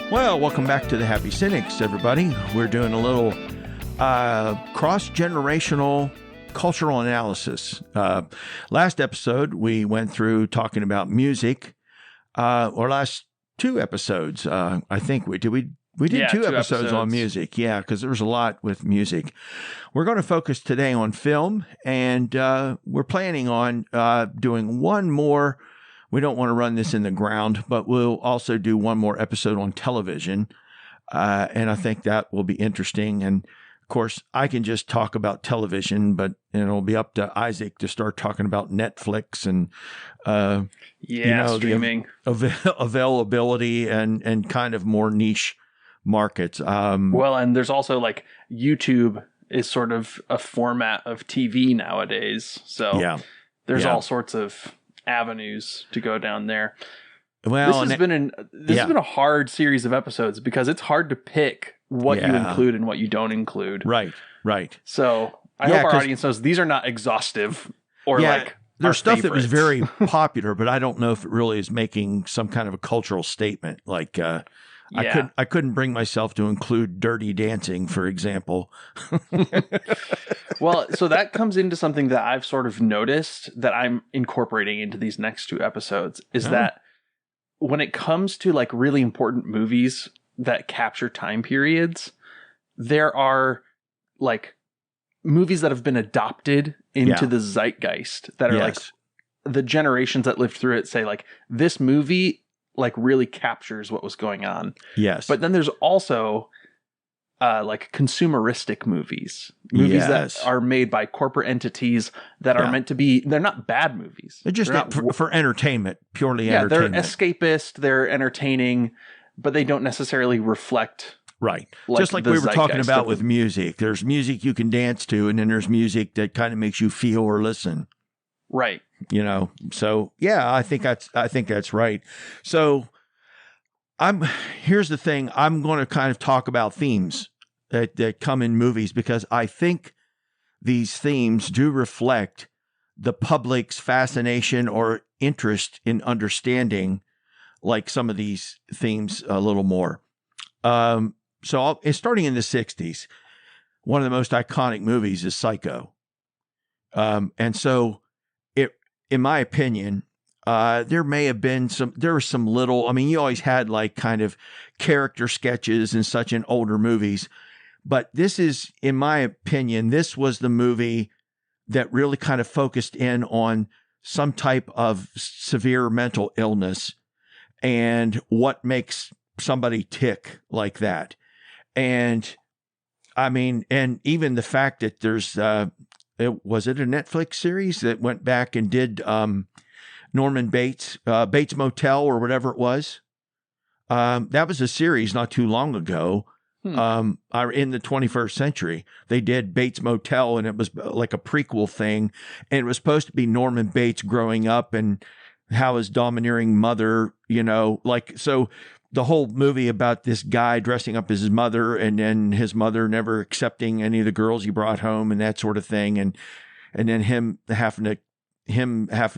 Well, welcome back to the Happy Cynics, everybody. We're doing a little cross-generational cultural analysis. Last episode, we went through talking about music, or last two episodes, I think we did. We did two episodes on music, yeah, because there was a lot with music. We're going to focus today on film, and we're planning on doing one more. We don't want to run this in the ground, but we'll also do one more episode on television, and I think that will be interesting. And of course, I can just talk about television, but it'll be up to Isaac to start talking about Netflix and streaming availability and kind of more niche markets. Well, and there's also like YouTube is sort of a format of TV nowadays, so there's all sorts of avenues to go down there. Well, this has been a hard series of episodes because it's hard to pick what you include and what you don't include. Right. So I hope our audience knows these are not exoustive or there's stuff that was very popular, but I don't know if it really is making some kind of a cultural statement. Like I couldn't bring myself to include Dirty Dancing, for example. Well, so that comes into something that I've sort of noticed that I'm incorporating into these next two episodes is that when it comes to like really important movies that capture time periods, there are like movies that have been adopted into the zeitgeist that are like the generations that lived through it say like this movie like really captures what was going on. Yes. But then there's also like consumeristic movies that are made by corporate entities that are meant to be, they're not bad movies. They're just for entertainment, purely entertainment. They're escapist, they're entertaining, but they don't necessarily reflect. Right. Just like we were talking about with music. There's music you can dance to, and then there's music that kind of makes you feel or listen. Right. You know, so yeah, I think that's right. So here's the thing. I'm going to kind of talk about themes that come in movies because I think these themes do reflect the public's fascination or interest in understanding like some of these themes a little more. So starting in the 60s, one of the most iconic movies is Psycho. And so in my opinion, there was some little, I mean, you always had like kind of character sketches and such in older movies, but this is, in my opinion, this was the movie that really kind of focused in on some type of severe mental illness and what makes somebody tick like that. And I mean, and even the fact that there's, was it a Netflix series that went back and did Norman Bates, Bates Motel or whatever it was? That was a series not too long ago. In the 21st century, they did Bates Motel, and it was like a prequel thing. And it was supposed to be Norman Bates growing up and how his domineering mother, so the whole movie about this guy dressing up as his mother and then his mother never accepting any of the girls he brought home and that sort of thing. And then him having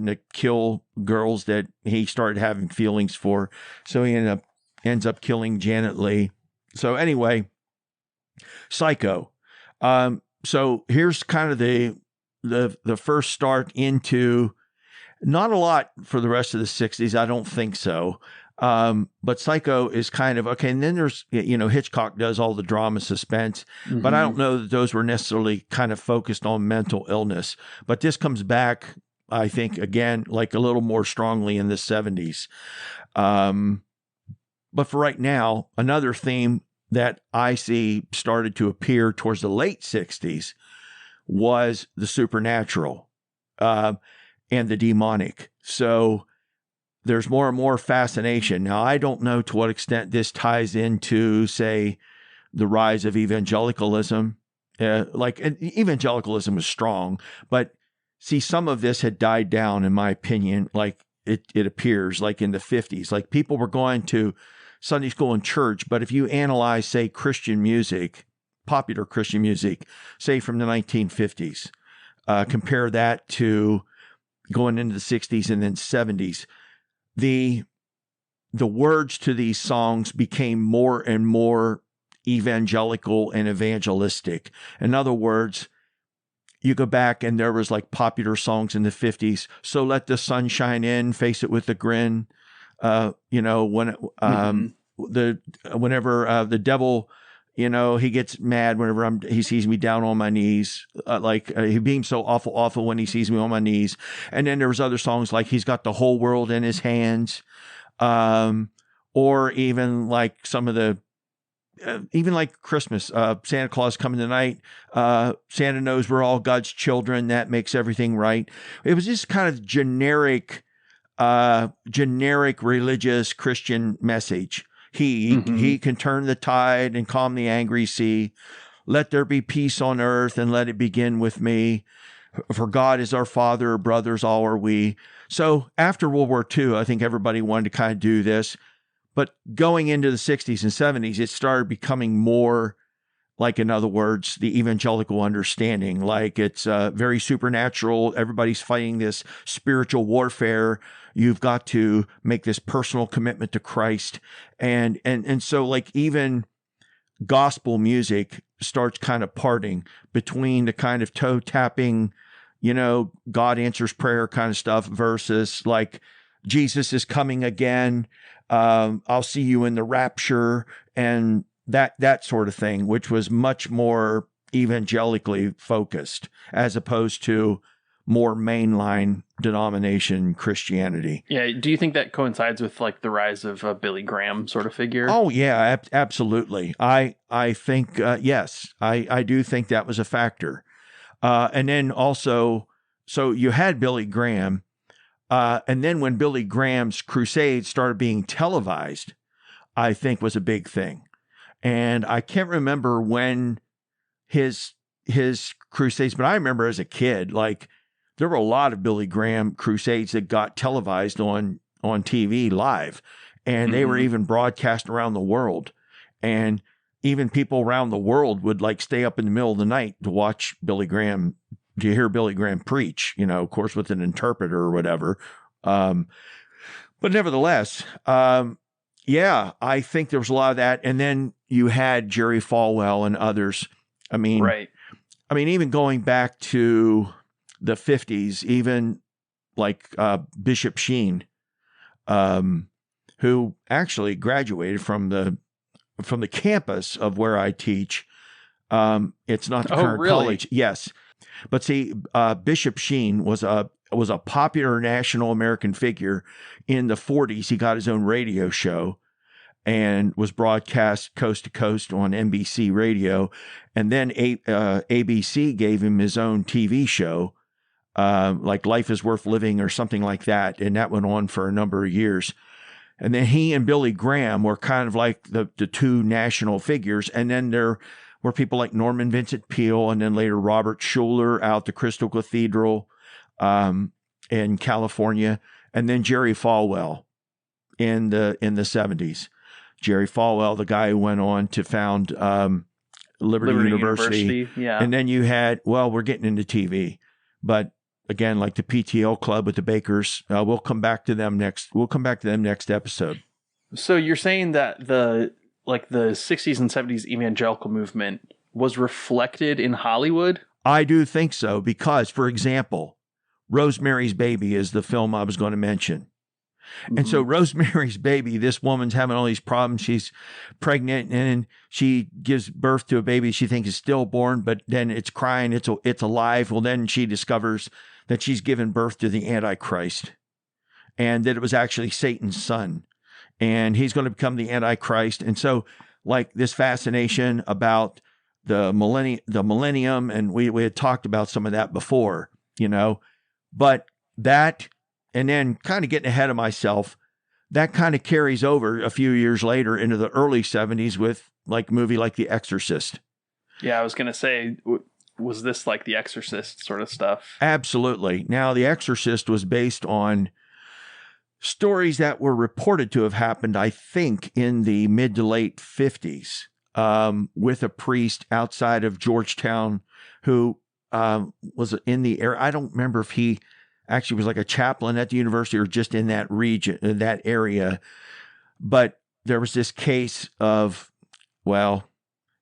to kill girls that he started having feelings for. So he ends up killing Janet Leigh. So anyway, Psycho. So here's kind of the first start into, not a lot for the rest of the 60s. I don't think so. But Psycho is kind of, okay. And then there's, Hitchcock does all the drama suspense, but I don't know that those were necessarily kind of focused on mental illness. But this comes back, I think, again, like a little more strongly in the 70s. But for right now, another theme that I see started to appear towards the late 60s was the supernatural and the demonic. So there's more and more fascination. Now, I don't know to what extent this ties into, say, the rise of evangelicalism. Evangelicalism was strong, but see, some of this had died down, in my opinion, like it appears, like in the 50s. Like people were going to Sunday school and church, but if you analyze, say, Christian music, popular Christian music, say from the 1950s, compare that to going into the 60s and then 70s, the the words to these songs became more and more evangelical and evangelistic. In other words, you go back and there was like popular songs in the 50s. So let the sun shine in, face it with a grin. Whenever the devil, he gets mad whenever he sees me down on my knees. He beams so awful when he sees me on my knees. And then there was other songs like He's Got the Whole World in His Hands. Or even like some of the, even like Christmas, Santa Claus Coming Tonight, Santa Knows We're All God's Children, that makes everything right. It was just kind of generic religious Christian message. He can turn the tide and calm the angry sea. Let there be peace on earth and let it begin with me. For God is our Father, brothers all are we. So after World War II, I think everybody wanted to kind of do this. But going into the 60s and 70s, it started becoming more like, in other words, the evangelical understanding. Like it's very supernatural. Everybody's fighting this spiritual warfare. You've got to make this personal commitment to Christ. And so like even gospel music starts kind of parting between the kind of toe tapping, God answers prayer kind of stuff versus like Jesus is coming again. I'll see you in the rapture and that sort of thing, which was much more evangelically focused as opposed to more mainline denomination Christianity. Yeah. Do you think that coincides with like the rise of a Billy Graham sort of figure? Oh yeah, absolutely. I think, yes, I do think that was a factor. And then also, so you had Billy Graham, and then when Billy Graham's crusades started being televised, I think was a big thing. And I can't remember when his crusades, but I remember as a kid, like there were a lot of Billy Graham crusades that got televised on TV live, and they were even broadcast around the world. And even people around the world would like stay up in the middle of the night to watch Billy Graham, to hear Billy Graham preach, of course, with an interpreter or whatever. But nevertheless, yeah, I think there was a lot of that. And then you had Jerry Falwell and others. I mean, right. Even going back to the 50s, even like Bishop Sheen, who actually graduated from the campus of where I teach. It's not the current college. Yes. But see, Bishop Sheen was a popular national American figure in the 40s. He got his own radio show and was broadcast coast to coast on NBC radio. And then ABC gave him his own TV show, like Life is Worth Living or something like that. And that went on for a number of years. And then he and Billy Graham were kind of like the two national figures. And then there were people like Norman Vincent Peale and then later Robert Schuller out the Crystal Cathedral in California. And then Jerry Falwell in the 70s. Jerry Falwell, the guy who went on to found Liberty University. Yeah. And then you had, we're getting into TV, but again, like the PTL Club with the Bakers, we'll come back to them next. We'll come back to them next episode. So you're saying that the 60s and 70s evangelical movement was reflected in Hollywood? I do think so because, for example, Rosemary's Baby is the film I was going to mention. And so Rosemary's Baby, this woman's having all these problems. She's pregnant and she gives birth to a baby she thinks is stillborn, but then it's crying. It's alive. Well, then she discovers that she's given birth to the Antichrist and that it was actually Satan's son and he's going to become the Antichrist. And so like this fascination about the millennium, and we had talked about some of that before, but that, and then kind of getting ahead of myself, that kind of carries over a few years later into the early 70s with like a movie like The Exorcist. Yeah, I was going to say, was this like The Exorcist sort of stuff? Absolutely. Now, The Exorcist was based on stories that were reported to have happened, I think, in the mid to late 50s with a priest outside of Georgetown who was in the area. I don't remember if he actually was like a chaplain at the university or just in that region, in that area. But there was this case of, well,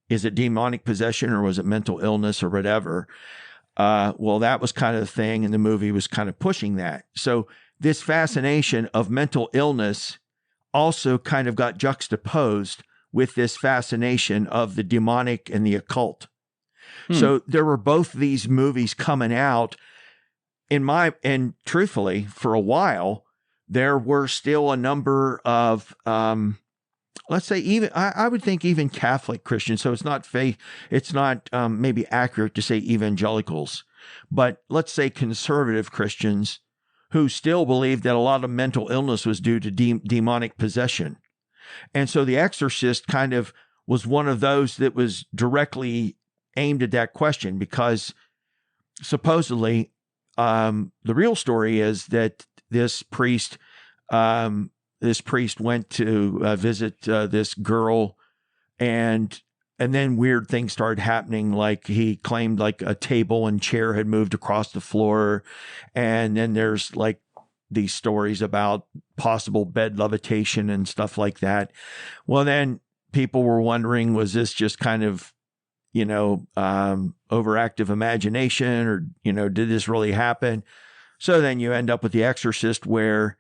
is it demonic possession or was it mental illness or whatever? Well, that was kind of the thing, and the movie was kind of pushing that. So this fascination of mental illness also kind of got juxtaposed with this fascination of the demonic and the occult. So there were both these movies coming out and truthfully, for a while, there were still a number of, let's say even, I would think even Catholic Christians. So it's not faith. It's not maybe accurate to say evangelicals, but let's say conservative Christians who still believed that a lot of mental illness was due to demonic possession. And so The Exorcist kind of was one of those that was directly aimed at that question, because supposedly the real story is that this priest went to visit this girl, and then weird things started happening. Like he claimed like a table and chair had moved across the floor, and then there's like these stories about possible bed levitation and stuff like that. Well, then people were wondering, was this just kind of, overactive imagination, or, did this really happen? So then you end up with The Exorcist, where,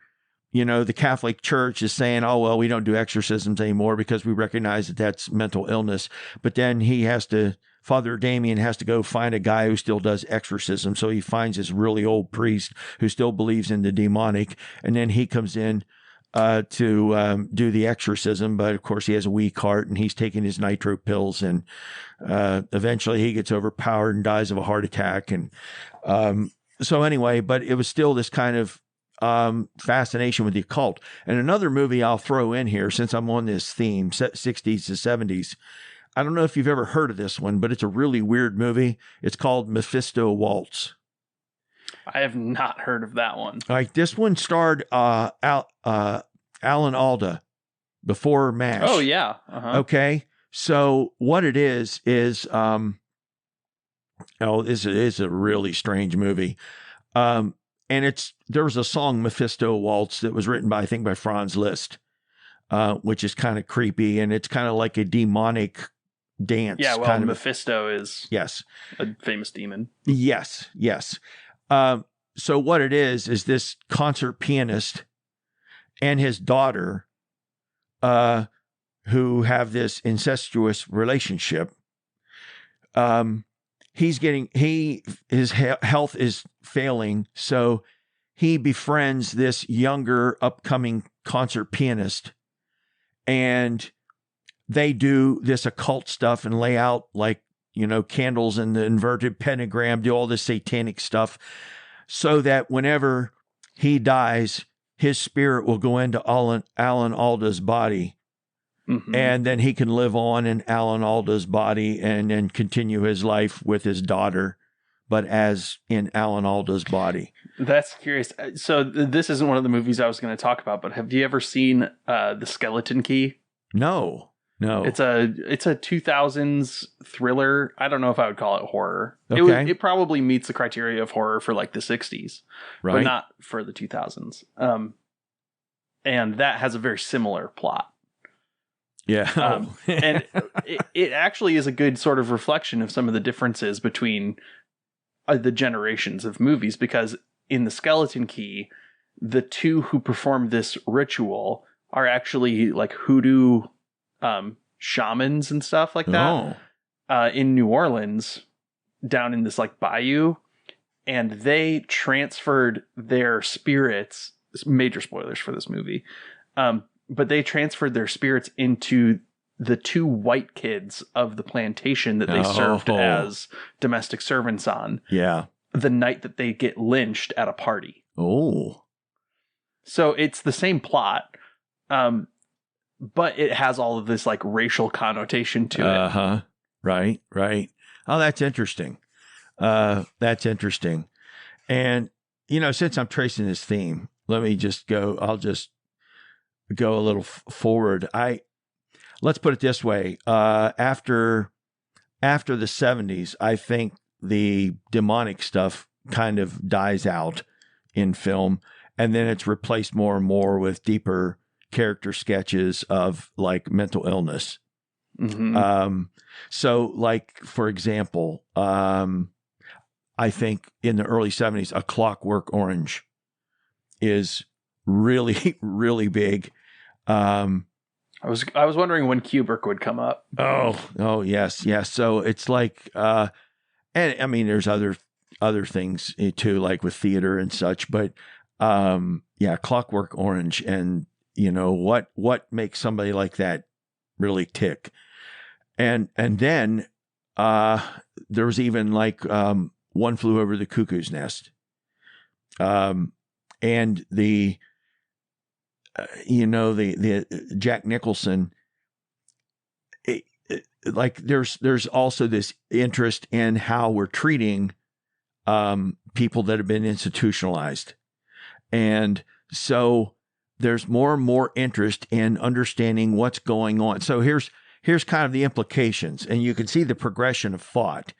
the Catholic Church is saying, oh, well, we don't do exorcisms anymore because we recognize that that's mental illness. But then Father Damien has to go find a guy who still does exorcism. So he finds this really old priest who still believes in the demonic. And then he comes in to do the exorcism. But of course, he has a weak heart and he's taking his nitro pills. And eventually he gets overpowered and dies of a heart attack. And so anyway, but it was still this kind of fascination with the occult. And another movie I'll throw in here, since I'm on this theme, 60s to 70s. I don't know if you've ever heard of this one, but it's a really weird movie. It's called Mephisto Waltz. I have not heard of that one. All right, this one starred Alan Alda before MASH. Oh, yeah. Uh-huh. Okay, so what it is this is a really strange movie. And there was a song, Mephisto Waltz, that was written by Franz Liszt, which is kind of creepy, and it's kind of like a demonic dance. Yeah, well, kind of Mephisto is a famous demon. Yes. So what it is this concert pianist and his daughter, who have this incestuous relationship. His health is failing, so he befriends this younger upcoming concert pianist, and they do this occult stuff and lay out like, candles and the inverted pentagram, do all this satanic stuff, so that whenever he dies, his spirit will go into Alan Alda's body. Mm-hmm. And then he can live on in Alan Alda's body and continue his life with his daughter, but as in Alan Alda's body. That's curious. So this isn't one of the movies I was going to talk about, but have you ever seen The Skeleton Key? No. It's a 2000s thriller. I don't know if I would call it horror. Okay. It probably meets the criteria of horror for like the 60s, right, but not for the 2000s. And that has a very similar plot. Yeah. And it actually is a good sort of reflection of some of the differences between the generations of movies, because in The Skeleton Key, the two who perform this ritual are actually like hoodoo shamans and stuff like that. In New Orleans, down in this like bayou, and they transferred their spirits. Major spoilers for this movie. But they transferred their spirits into the two white kids of the plantation that they served as domestic servants on. Yeah. The night that they get lynched at a party. Oh. So it's the same plot, but it has all of this like racial connotation to it. Uh-huh. Right. Oh, that's interesting. And, since I'm tracing this theme, let me just go. I'll just go a little forward. Let's put it this way. After the 70s, I think the demonic stuff kind of dies out in film, and then it's replaced more and more with deeper character sketches of like mental illness. Mm-hmm. So like, for example, I think in the early 70s, A Clockwork Orange is really, really big. I was wondering when Kubrick would come up. Oh, yes. So it's like, and I mean, there's other things too, like with theater and such, but, Clockwork Orange, and what makes somebody like that really tick. And then, there was even like, One Flew Over the Cuckoo's Nest. And the Jack Nicholson, like there's also this interest in how we're treating people that have been institutionalized. And so there's more and more interest in understanding what's going on. So here's kind of the implications, and you can see the progression of thought.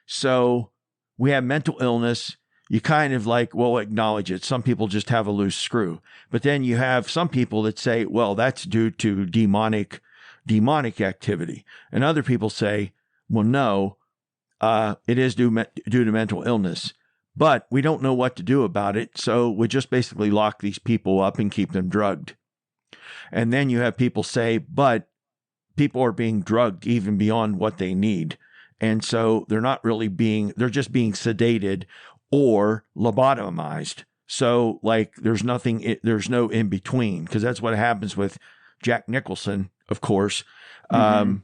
So we have mental illness. You kind of like, well, acknowledge it. Some people just have a loose screw. But then you have some people that say, well, that's due to demonic activity. And other people say, well, no, it is due to mental illness. But we don't know what to do about it. So we just basically lock these people up and keep them drugged. And then you have people say, but people are being drugged even beyond what they need. And so they're just being sedated or lobotomized. So like there's no in between, because that's what happens with Jack Nicholson, of course. Mm-hmm.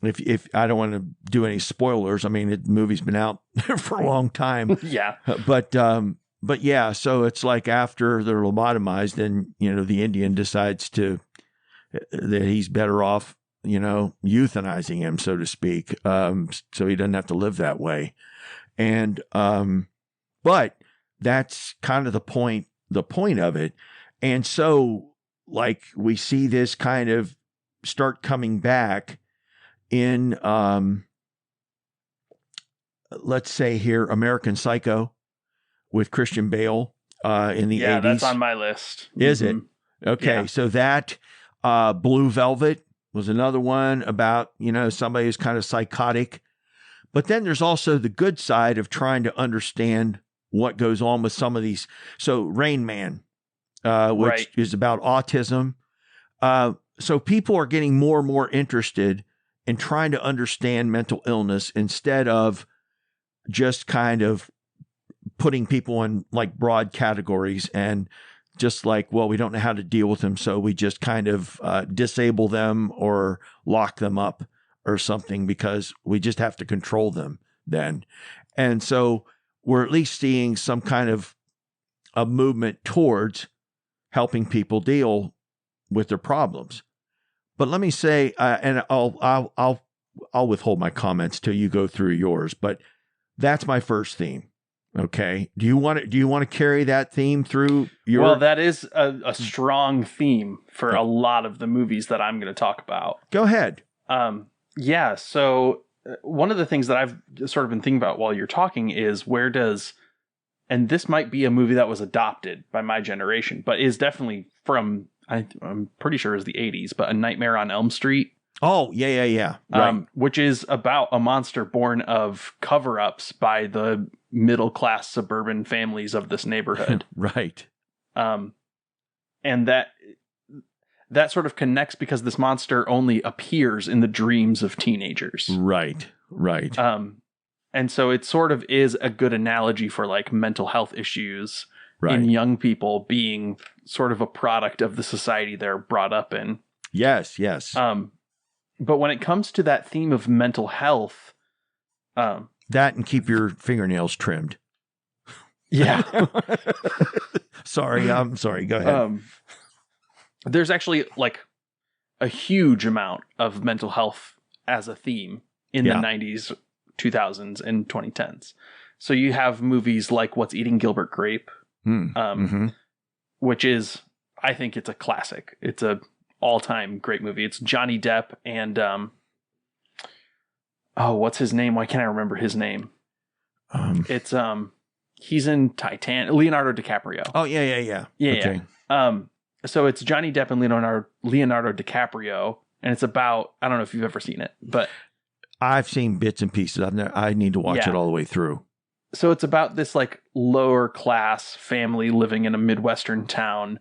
If I don't want to do any spoilers, I mean, the movie's been out for a long time. Yeah. But yeah, so it's like after they're lobotomized, then, the Indian decides that he's better off, euthanizing him, so to speak. So he doesn't have to live that way. And, but that's kind of the point of it. And so like we see this kind of start coming back in, let's say here, American Psycho with Christian Bale, in the 80s. Yeah, that's on my list. Is it? Okay. Yeah. So that, Blue Velvet was another one about, somebody who's kind of psychotic. But then there's also the good side of trying to understand what goes on with some of these. So Rain Man, which is about autism. So people are getting more and more interested in trying to understand mental illness instead of just kind of putting people in like broad categories and just like, well, we don't know how to deal with them, so we just kind of disable them or lock them up or something because we just have to control them then. And so we're at least seeing some kind of a movement towards helping people deal with their problems. But let me say, and I'll withhold my comments till you go through yours, but that's my first theme. Okay. Do you want to carry that theme through your? Well, that is a strong theme for a lot of the movies that I'm going to talk about. Go ahead. Yeah. So one of the things that I've sort of been thinking about while you're talking is and this might be a movie that was adopted by my generation, but is definitely from, I'm pretty sure is the 80s, but A Nightmare on Elm Street. Oh, yeah. Right. Which is about a monster born of cover-ups by the middle-class suburban families of this neighborhood. Right. And that sort of connects because this monster only appears in the dreams of teenagers. Right. And so it sort of is a good analogy for like mental health issues in young people being sort of a product of the society they're brought up in. Yes. But when it comes to that theme of mental health, that and keep your fingernails trimmed. Yeah. I'm sorry. Go ahead. There's actually like a huge amount of mental health as a theme in the 90s, 2000s, and 2010s. So you have movies like What's Eating Gilbert Grape, which is, I think it's a classic. It's a all-time great movie. It's Johnny Depp and what's his name? Why can't I remember his name? It's he's in Titanic. Leonardo DiCaprio. Oh yeah. Okay. So it's Johnny Depp and Leonardo DiCaprio, and it's about, I don't know if you've ever seen it, but I've seen bits and pieces. I need to watch Yeah. it all the way through. so it's about this like lower class family living in a Midwestern town,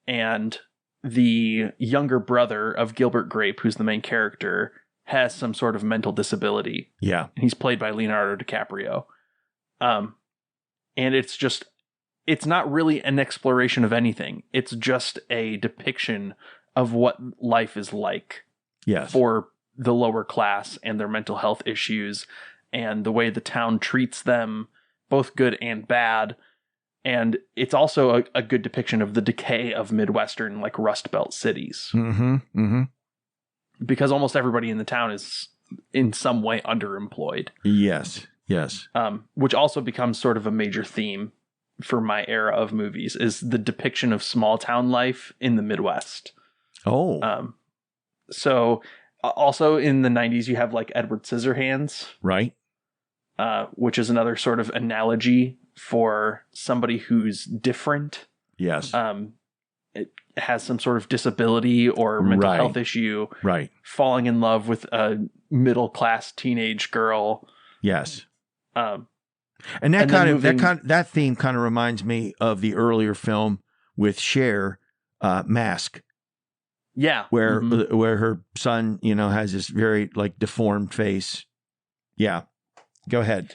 and the younger brother of Gilbert Grape, who's the main character, has some sort of mental disability. Yeah. And he's played by Leonardo DiCaprio. And it's not really an exploration of anything. It's just a depiction of what life is like Yes. for the lower class and their mental health issues and the way the town treats them, both good and bad. And it's also a good depiction of the decay of Midwestern, like Rust Belt cities, Mm-hmm. Mm-hmm. because almost everybody in the town is in some way underemployed, Yes. Yes. which also becomes sort of a major theme for my era of movies, is the depiction of small town life in the Midwest. Oh, So also in the 90s, you have like Edward Scissorhands, right. which is another sort of analogy for somebody who's different. Yes. It has some sort of disability or mental Right. health issue, Right. falling in love with a middle class teenage girl. Yes. Um, And And then moving- that theme kind of reminds me of the earlier film with Cher, Mask, yeah, where Mhm. where her son, has this very like deformed face. Yeah. Go ahead.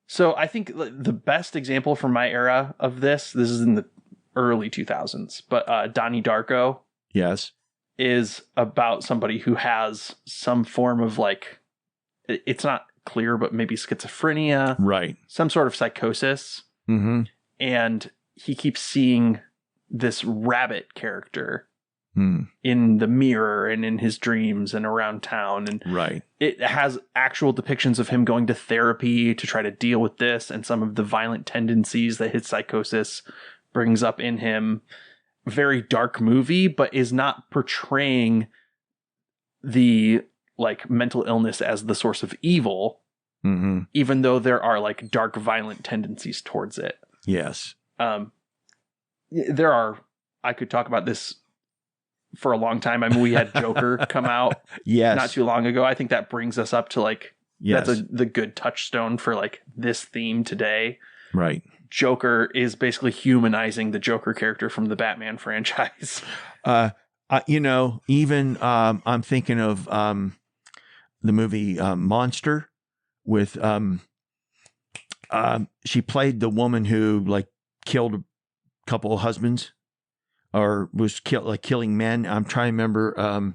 So I think the best example from my era of this is in the early 2000s, but Donnie Darko Yes. is about somebody who has some form of like, it's not clear, but maybe schizophrenia, Right. some sort of psychosis. Mm-hmm. And he keeps seeing this rabbit character Mm. in the mirror and in his dreams and around town. And Right. it has actual depictions of him going to therapy to try to deal with this and some of the violent tendencies that his psychosis brings up in him. Very dark movie, but is not portraying the like mental illness as the source of evil, Mm-hmm. even though there are like dark violent tendencies towards it. Yes. I could talk about this for a long time. I mean, we had Joker come out Yes. not too long ago. I think that brings us up to like, Yes. that's the good touchstone for like this theme today. Right. Joker is basically humanizing the Joker character from the Batman franchise. Even I'm thinking of the movie Monster with she played the woman who like killed a couple of husbands or was killing men. I'm trying to remember.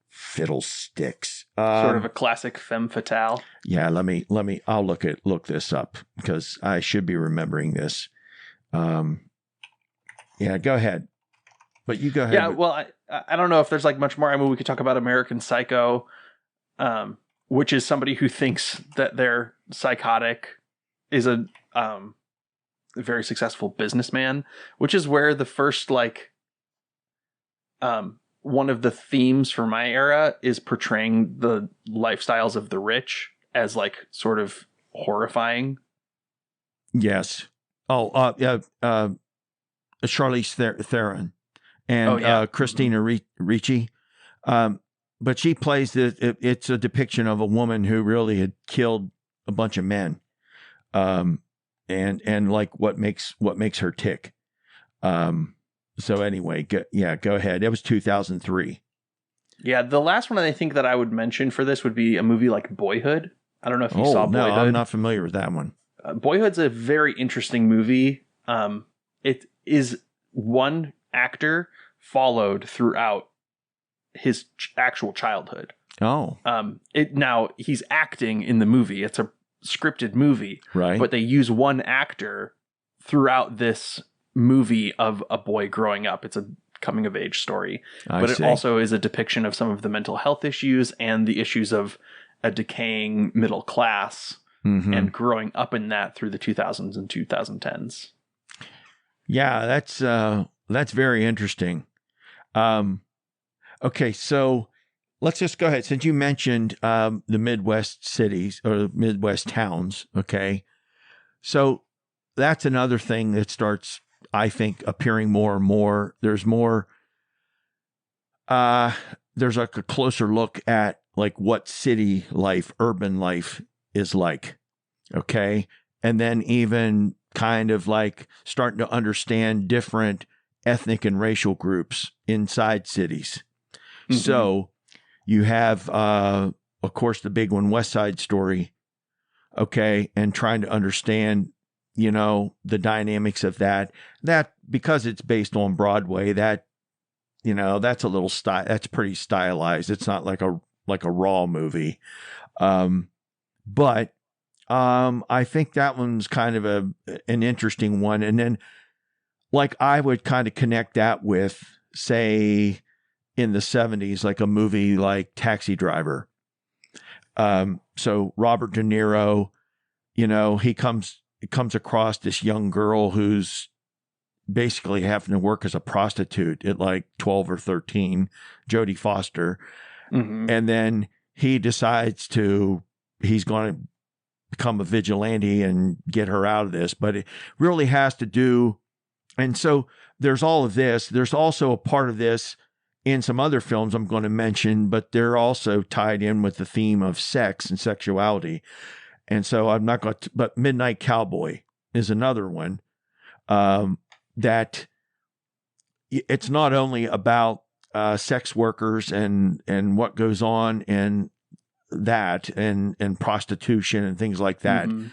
Fiddlesticks. Sort of a classic femme fatale. Yeah, I'll look this up because I should be remembering this. Yeah, go ahead. But you go ahead. Yeah, well, I don't know if there's like much more. I mean, we could talk about American Psycho, which is somebody who thinks that they're psychotic, is a very successful businessman, which is where the first like one of the themes for my era is portraying the lifestyles of the rich as like sort of horrifying. Yes. Oh, yeah. Charlize Theron and Christina Ricci. But she plays it's a depiction of a woman who really had killed a bunch of men. And like what makes her tick. So anyway, go ahead. It was 2003. Yeah, the last one I think that I would mention for this would be a movie like Boyhood. I don't know if you saw Boyhood. No, I'm not familiar with that one. Boyhood's a very interesting movie. It is one actor followed throughout his actual childhood. Oh, Now he's acting in the movie. It's a scripted movie, right. but they use one actor throughout this movie of a boy growing up. It's a coming of age story, but it also is a depiction of some of the mental health issues and the issues of a decaying middle class and growing up in that through the 2000s and 2010s. Yeah, that's very interesting. Okay, so let's just go ahead. Since you mentioned the Midwest cities or Midwest towns, okay, so that's another thing that starts I think, appearing more and more. There's more, there's like a closer look at like what city life, urban life is like. Okay. And then even kind of like starting to understand different ethnic and racial groups inside cities. Mm-hmm. So you have, of course, the big one, West Side Story. Okay. And trying to understand, you know, the dynamics of that because it's based on Broadway, that, you know, that's a little that's pretty stylized. It's not like a raw movie. But I think that one's kind of an interesting one. And then like I would kind of connect that with, say, in the 70s, like a movie like Taxi Driver. So Robert De Niro, you know, he comes across this young girl who's basically having to work as a prostitute at like 12 or 13, Jodie Foster. Mm-hmm. And then he decides he's going to become a vigilante and get her out of this, but it really has to do. And so there's all of this. There's also a part of this in some other films I'm going to mention, but they're also tied in with the theme of sex and sexuality. And so I'm not going to, but Midnight Cowboy is another one that it's not only about sex workers and what goes on in that and prostitution and things like that. Mm-hmm.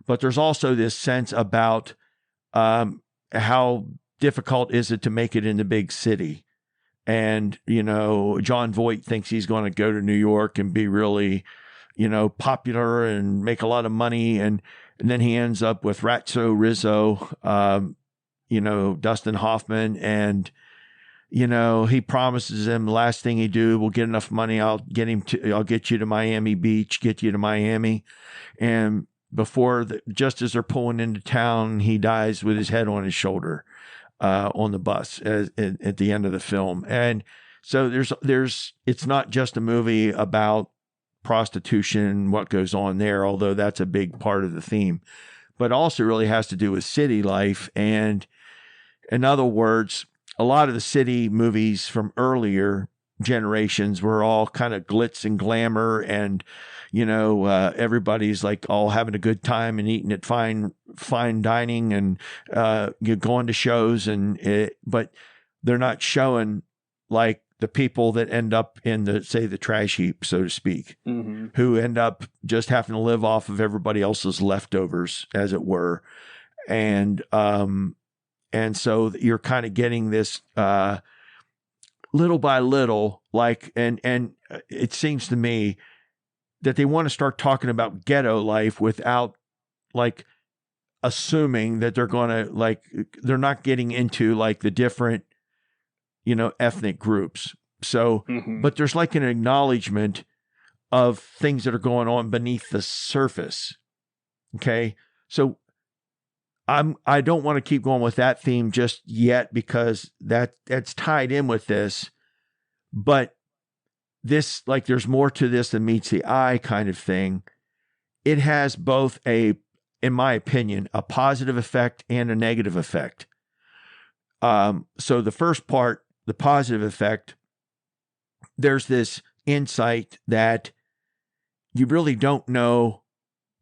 But there's also this sense about how difficult is it to make it in the big city. And, you know, Jon Voight thinks he's going to go to New York and be really, you know, popular and make a lot of money. And then he ends up with Ratso Rizzo, you know, Dustin Hoffman. And, you know, he promises him the last thing he do, we'll get enough money. I'll get you to Miami Beach, get you to Miami. And just as they're pulling into town, he dies with his head on his shoulder. On the bus at the end of the film. And so it's not just a movie about prostitution and what goes on there, although that's a big part of the theme, but also really has to do with city life. And in other words, a lot of the city movies from earlier generations were all kind of glitz and glamour and, you know, everybody's like all having a good time and eating at fine dining and you're going to shows but they're not showing like the people that end up in the trash heap, so to speak, mm-hmm. who end up just having to live off of everybody else's leftovers, as it were. And so you're kind of getting this little by little, like, and it seems to me that they want to start talking about ghetto life without like assuming that they're going to like, they're not getting into like the different, you know, ethnic groups. So, mm-hmm. but there's like an acknowledgement of things that are going on beneath the surface. Okay. So I don't want to keep going with that theme just yet because that's tied in with this, but this, like, there's more to this than meets the eye kind of thing. It has both in my opinion, a positive effect and a negative effect. So the first part, the positive effect, there's this insight that you really don't know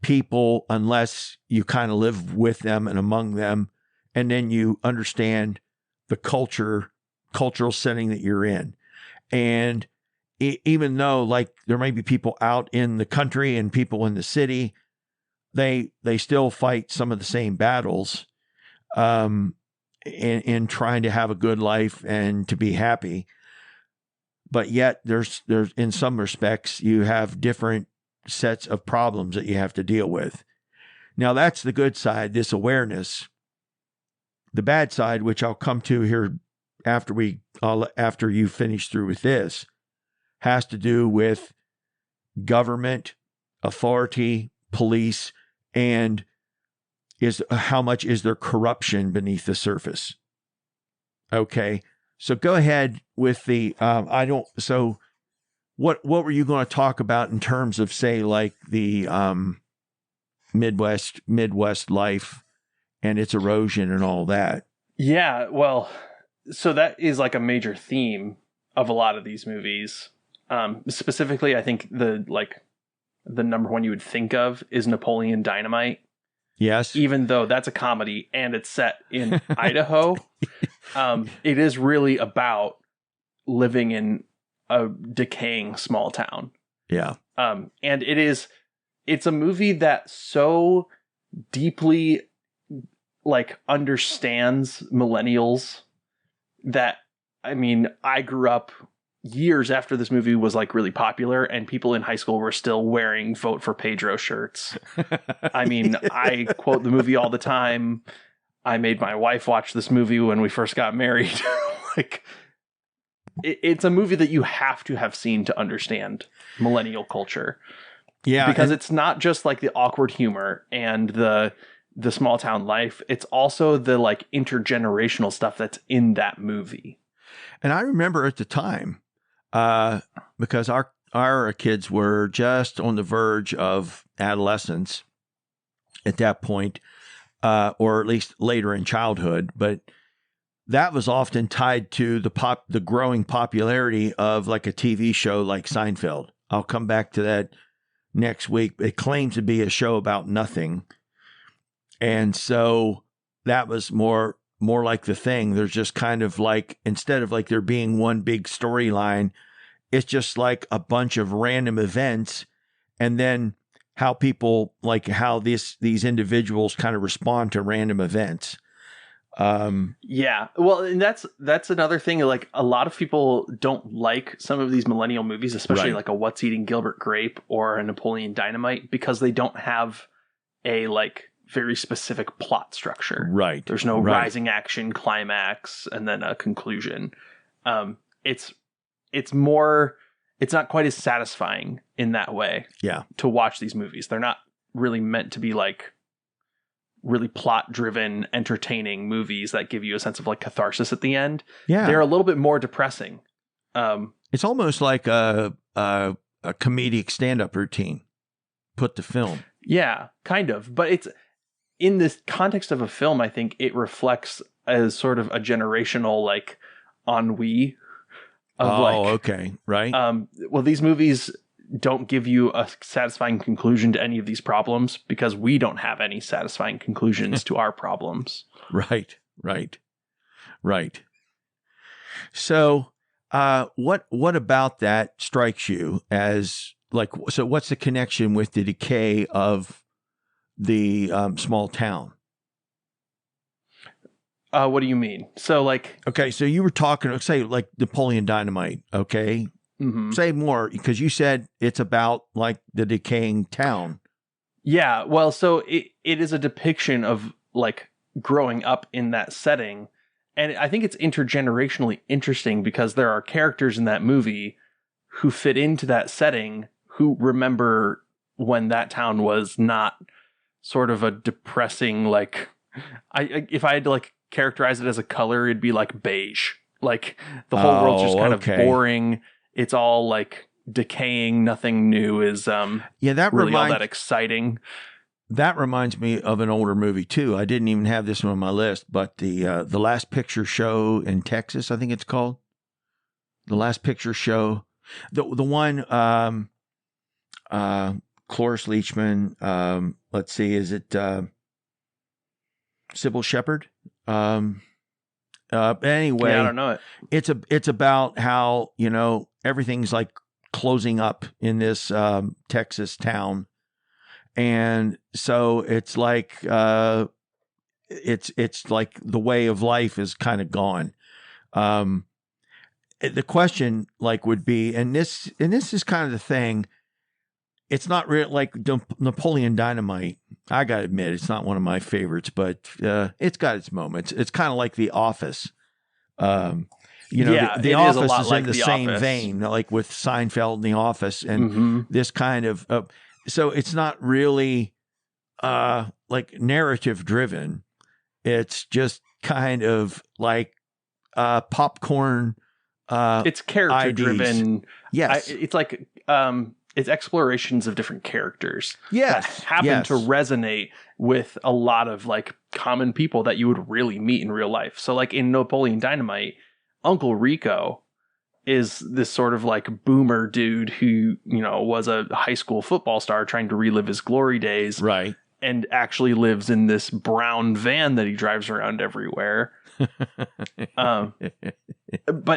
people unless you kind of live with them and among them, and then you understand the cultural setting that you're in. And even though like there may be people out in the country and people in the city, they still fight some of the same battles in trying to have a good life and to be happy. But yet there's in some respects you have different sets of problems that you have to deal with. Now that's the good side, this awareness. The bad side, which I'll come to here after you finish through with this, has to do with government, authority, police, and how much is there corruption beneath the surface. Okay, so go ahead with the So what were you going to talk about in terms of, say, like the Midwest life and its erosion and all that? Yeah, well, so that is like a major theme of a lot of these movies. Specifically, I think the number one you would think of is Napoleon Dynamite, Yes. even though that's a comedy and it's set in Idaho. It is really about living in a decaying small town. Yeah. And it's a movie that so deeply like understands millennials that, I mean, I grew up years after this movie was like really popular and people in high school were still wearing Vote for Pedro shirts. I mean, I quote the movie all the time. I made my wife watch this movie when we first got married. Like, it's a movie that you have to have seen to understand millennial culture. Yeah. Because it's not just like the awkward humor and the small town life. It's also the like intergenerational stuff that's in that movie. And I remember at the time, because our kids were just on the verge of adolescence at that point, or at least later in childhood, but that was often tied to the growing popularity of like a TV show like Seinfeld. I'll come back to that next week. It claims to be a show about nothing. And so that was more like the thing. There's just kind of like, instead of like there being one big storyline, it's just like a bunch of random events. And then how people, like how these individuals kind of respond to random events. Yeah. Well, and that's another thing. Like, a lot of people don't like some of these millennial movies, especially like a What's Eating Gilbert Grape or a Napoleon Dynamite, because they don't have a like very specific plot structure. Right. There's no rising action climax and then a conclusion. It's not quite as satisfying in that way. Yeah. To watch these movies. They're not really meant to be like really plot driven, entertaining movies that give you a sense of like catharsis at the end. Yeah. They're a little bit more depressing. It's almost like a comedic stand-up routine put to film. Yeah, kind of. But it's in this context of a film, I think it reflects as sort of a generational like ennui of okay. Right. Well, these movies don't give you a satisfying conclusion to any of these problems because we don't have any satisfying conclusions to our problems. Right. So, what about that strikes you as like, so what's the connection with the decay of the small town? What do you mean? So like, okay, so you were talking, say like Napoleon Dynamite. Okay. Mm-hmm. Say more, because you said it's about like the decaying town. Yeah, well, so it is a depiction of like growing up in that setting. And I think it's intergenerationally interesting because there are characters in that movie who fit into that setting, who remember when that town was not sort of a depressing, like, if I had to like characterize it as a color, it'd be like beige. Like the whole world's just kind of boring. It's all like decaying. Nothing new is that really all that exciting. That reminds me of an older movie too. I didn't even have this one on my list, but the Last Picture Show in Texas, I think it's called. The Last Picture Show, the one Cloris Leachman. Let's see, is it Sybil Shepherd? Anyway, yeah, I don't know it. It's about how, you know, everything's like closing up in this Texas town. And so it's like it's like the way of life is kind of gone. The question like would be, and this is kind of the thing. It's not really like Napoleon Dynamite. I got to admit, it's not one of my favorites, but it's got its moments. It's kind of like The Office. You know, yeah, the Office is like in the same vein, like with Seinfeld and The Office, and this kind of. So it's not really like narrative driven. It's just kind of like popcorn. It's character driven. Yes, it's like it's explorations of different characters Yes. that happen Yes. to resonate with a lot of like common people that you would really meet in real life. So like in Napoleon Dynamite, Uncle Rico is this sort of like boomer dude who, you know, was a high school football star trying to relive his glory days. Right. And actually lives in this brown van that he drives around everywhere. But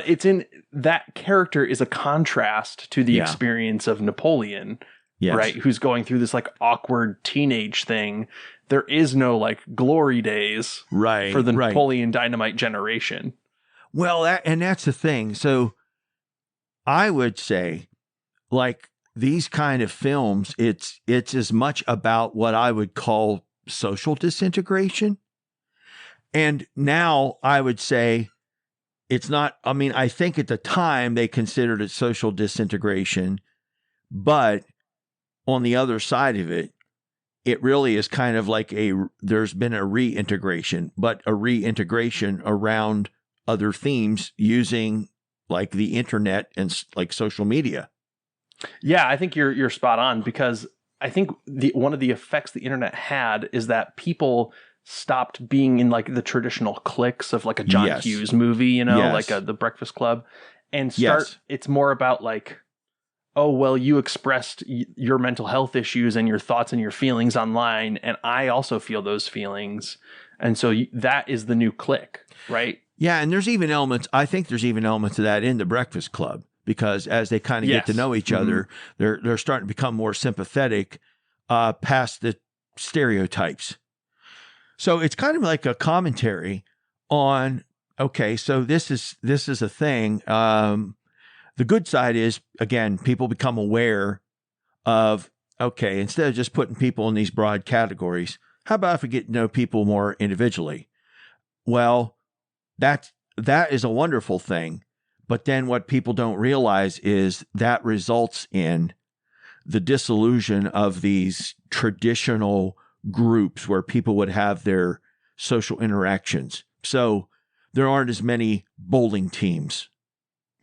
it's in that character is a contrast to the Yeah. experience of Napoleon, Yes. right? Who's going through this like awkward teenage thing. There is no like glory days Right. for the right. Napoleon Dynamite generation. Well, that's the thing. So I would say, like, these kind of films, it's as much about what I would call social disintegration. And now I would say it's not, I mean, I think at the time they considered it social disintegration, but on the other side of it, it really is kind of like there's been a reintegration, but a reintegration around other themes using like the internet and like social media. Yeah, I think you're spot on, because I think one of the effects the internet had is that people stopped being in like the traditional cliques of like a John Yes. Hughes movie, you know, Yes. like The Breakfast Club, and Yes. it's more about like, oh, well, you expressed your mental health issues and your thoughts and your feelings online, and I also feel those feelings. And so that is the new clique, right? Yeah, and there's even elements, I think there's even elements of that in The Breakfast Club, because as they kind of get to Yes. know each other, they're starting to become more sympathetic past the stereotypes. So it's kind of like a commentary on, okay, so this is a thing. The good side is, again, people become aware of, okay, instead of just putting people in these broad categories, how about if we get to know people more individually? Well, that is a wonderful thing. But then what people don't realize is that results in the disillusion of these traditional groups where people would have their social interactions. So there aren't as many bowling teams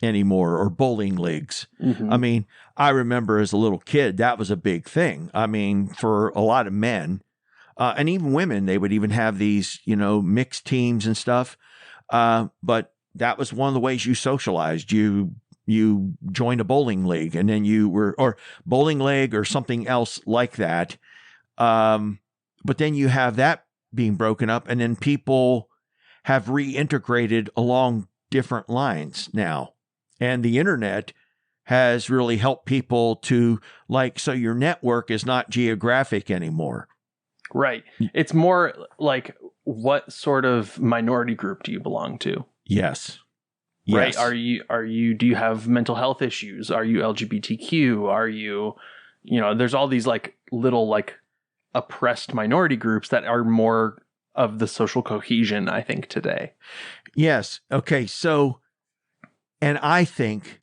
anymore or bowling leagues. Mm-hmm. I mean, I remember as a little kid, that was a big thing. I mean, for a lot of men and even women, they would even have these, you know, mixed teams and stuff. But that was one of the ways you socialized. You joined a bowling league, and then or bowling league or something else like that. But then you have that being broken up, and then people have reintegrated along different lines now. And the internet has really helped people to so your network is not geographic anymore. Right. It's more like, what sort of minority group do you belong to? Yes. Right. Yes. Do you have mental health issues? Are you LGBTQ? Are you, there's all these like little like oppressed minority groups that are more of the social cohesion, I think, today. Yes. Okay. So, and I think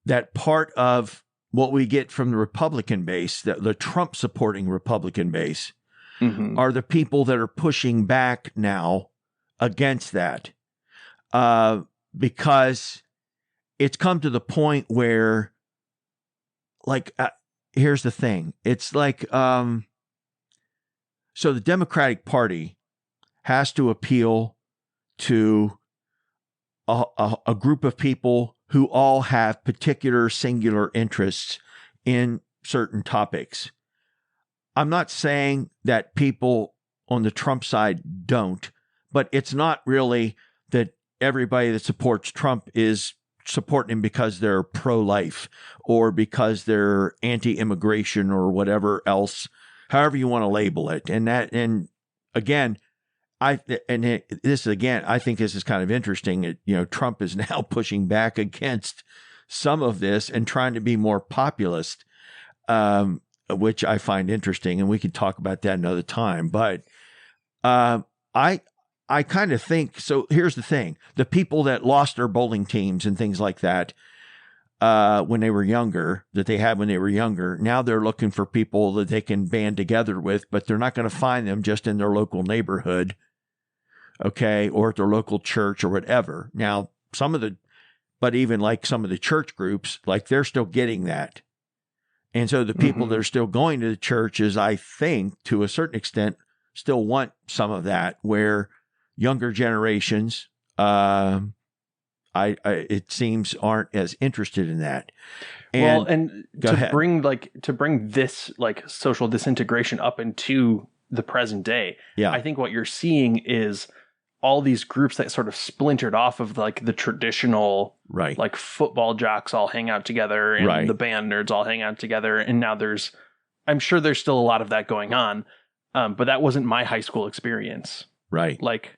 that part of what we get from the Republican base, the Trump supporting Republican base, are the people that are pushing back now against that. Because it's come to the point where, here's the thing. It's like, so the Democratic Party has to appeal to a group of people who all have particular singular interests in certain topics. I'm not saying that people on the Trump side don't, but it's not really that everybody that supports Trump is supporting him because they're pro-life or because they're anti-immigration or whatever else, however you want to label it. And again, I think this is kind of interesting. Trump is now pushing back against some of this and trying to be more populist, which I find interesting, and we could talk about that another time. But I kind of think, so here's the thing. The people that lost their bowling teams and things like that when they were younger, now they're looking for people that they can band together with, but they're not going to find them just in their local neighborhood, okay, or at their local church or whatever. Now, but even like some of the church groups, like they're still getting that. And so the people Mhm. that are still going to the churches, I think, to a certain extent, still want some of that, where younger generations, it seems, aren't as interested in that. Well, And and go ahead. to bring this like social disintegration up into the present day, Yeah. I think what you're seeing is all these groups that sort of splintered off of like the traditional Right. like football jocks all hang out together and Right. the band nerds all hang out together, and now I'm sure there's still a lot of that going on, but that wasn't my high school experience. Right. Like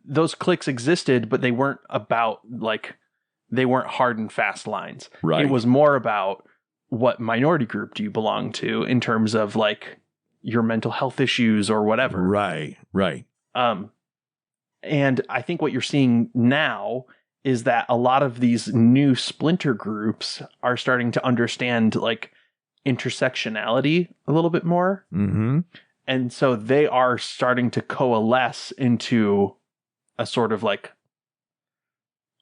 those cliques existed, but they weren't hard and fast lines. Right. It was more about what minority group do you belong to in terms of like your mental health issues or whatever. Right. Right. And I think what you're seeing now is that a lot of these new splinter groups are starting to understand like intersectionality a little bit more. Mm-hmm. And so they are starting to coalesce into a sort of like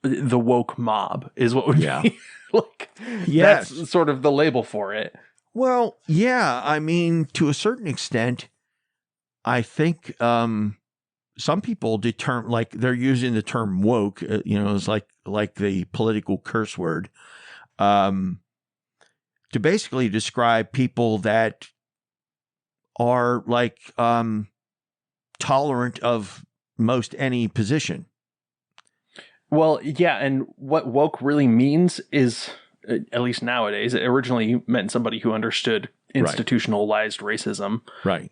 the woke mob is what would be like. Yes. That's sort of the label for it. Well, yeah. I mean, to a certain extent, I think some people determine, like they're using the term woke, it's like the political curse word, to basically describe people that are like tolerant of most any position. Well, yeah, and what woke really means is, at least nowadays, it originally meant somebody who understood institutionalized racism. Right.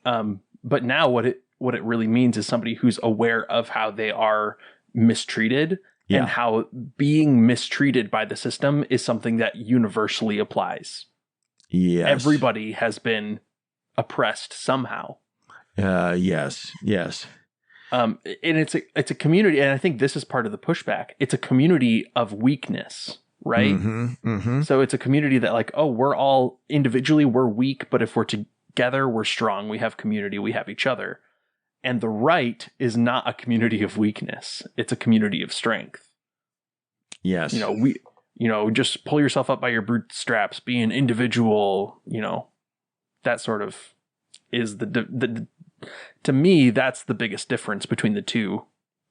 But now what it really means is somebody who's aware of how they are mistreated and how being mistreated by the system is something that universally applies. Yes. Everybody has been oppressed somehow. Yes. And it's a community, and I think this is part of the pushback. It's a community of weakness, right? Mm-hmm, mm-hmm. So it's a community that like, oh, we're all individually, we're weak, but if we're together, we're strong. We have community, we have each other. And the right is not a community of weakness. It's a community of strength. Yes. Just pull yourself up by your bootstraps, be an individual, that sort of is the to me, that's the biggest difference between the two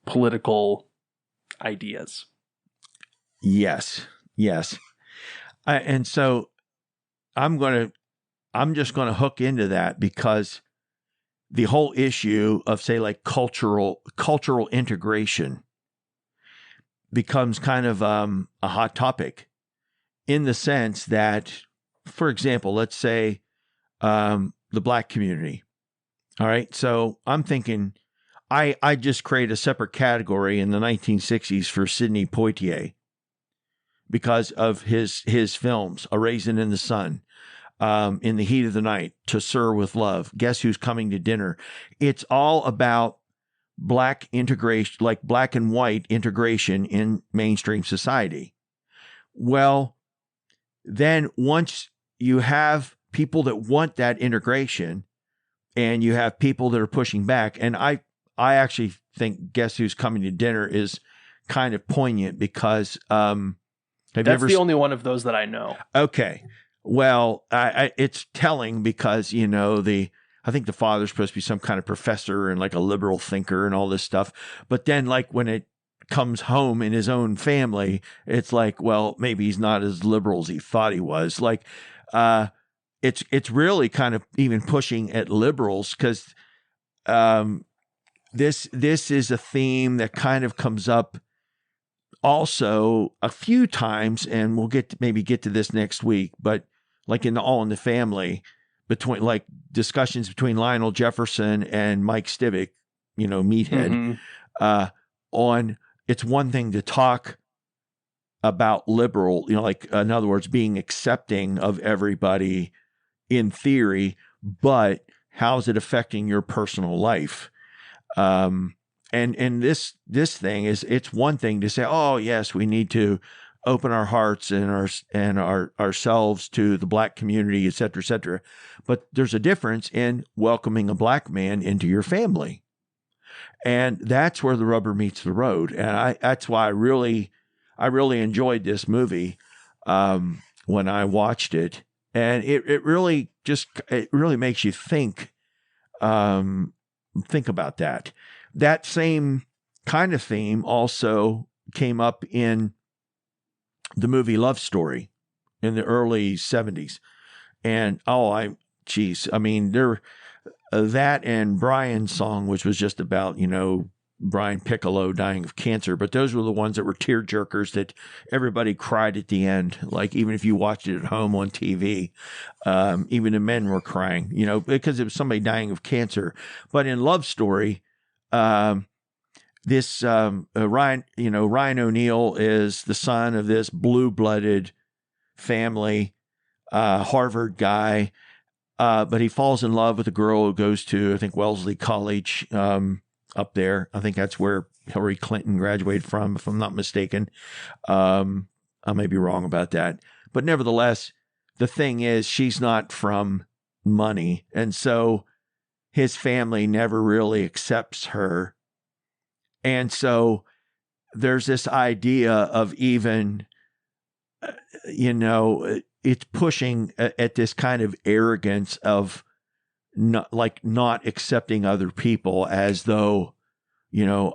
political ideas. Yes. And so I'm just going to hook into that, because the whole issue of, say, like cultural integration becomes kind of a hot topic, in the sense that, for example, let's say the Black community. All right. So I'm thinking I just create a separate category in the 1960s for Sidney Poitier because of his films, A Raisin in the Sun, In the Heat of the Night, To Sir with Love, Guess Who's Coming to Dinner. It's all about Black integration, like black and white integration in mainstream society. Well, then once you have people that want that integration, and you have people that are pushing back. And I actually think Guess Who's Coming to Dinner is kind of poignant, because that's the only one of those that I know. Okay. Well, it's telling, because, I think the father's supposed to be some kind of professor and like a liberal thinker and all this stuff. But then like when it comes home in his own family, it's like, well, maybe he's not as liberal as he thought he was. Like, it's really kind of even pushing at liberals, because this is a theme that kind of comes up also a few times, and we'll maybe get to this next week, but like in All in the Family, between like discussions between Lionel Jefferson and Mike Stivic, Meathead, on it's one thing to talk about liberal, like in other words, being accepting of everybody in theory, but how's it affecting your personal life? And this thing is, it's one thing to say, oh yes, we need to open our hearts and ourselves to the Black community, et cetera, et cetera. But there's a difference in welcoming a Black man into your family. And that's where the rubber meets the road. And that's why I really enjoyed this movie when I watched it. And it really makes you think about that. That same kind of theme also came up in the movie Love Story in the early 70s. And there that and Brian's song, which was just about, Brian Piccolo dying of cancer, but those were the ones that were tear jerkers that everybody cried at the end. Like, even if you watched it at home on TV, even the men were crying, because it was somebody dying of cancer. But in Love Story, Ryan O'Neal is the son of this blue-blooded family, Harvard guy, but he falls in love with a girl who goes to, I think, Wellesley College, up there. I think that's where Hillary Clinton graduated from, if I'm not mistaken. I may be wrong about that. But nevertheless, the thing is, she's not from money. And so his family never really accepts her. And so there's this idea of even, it's pushing at this kind of arrogance of not accepting other people, as though,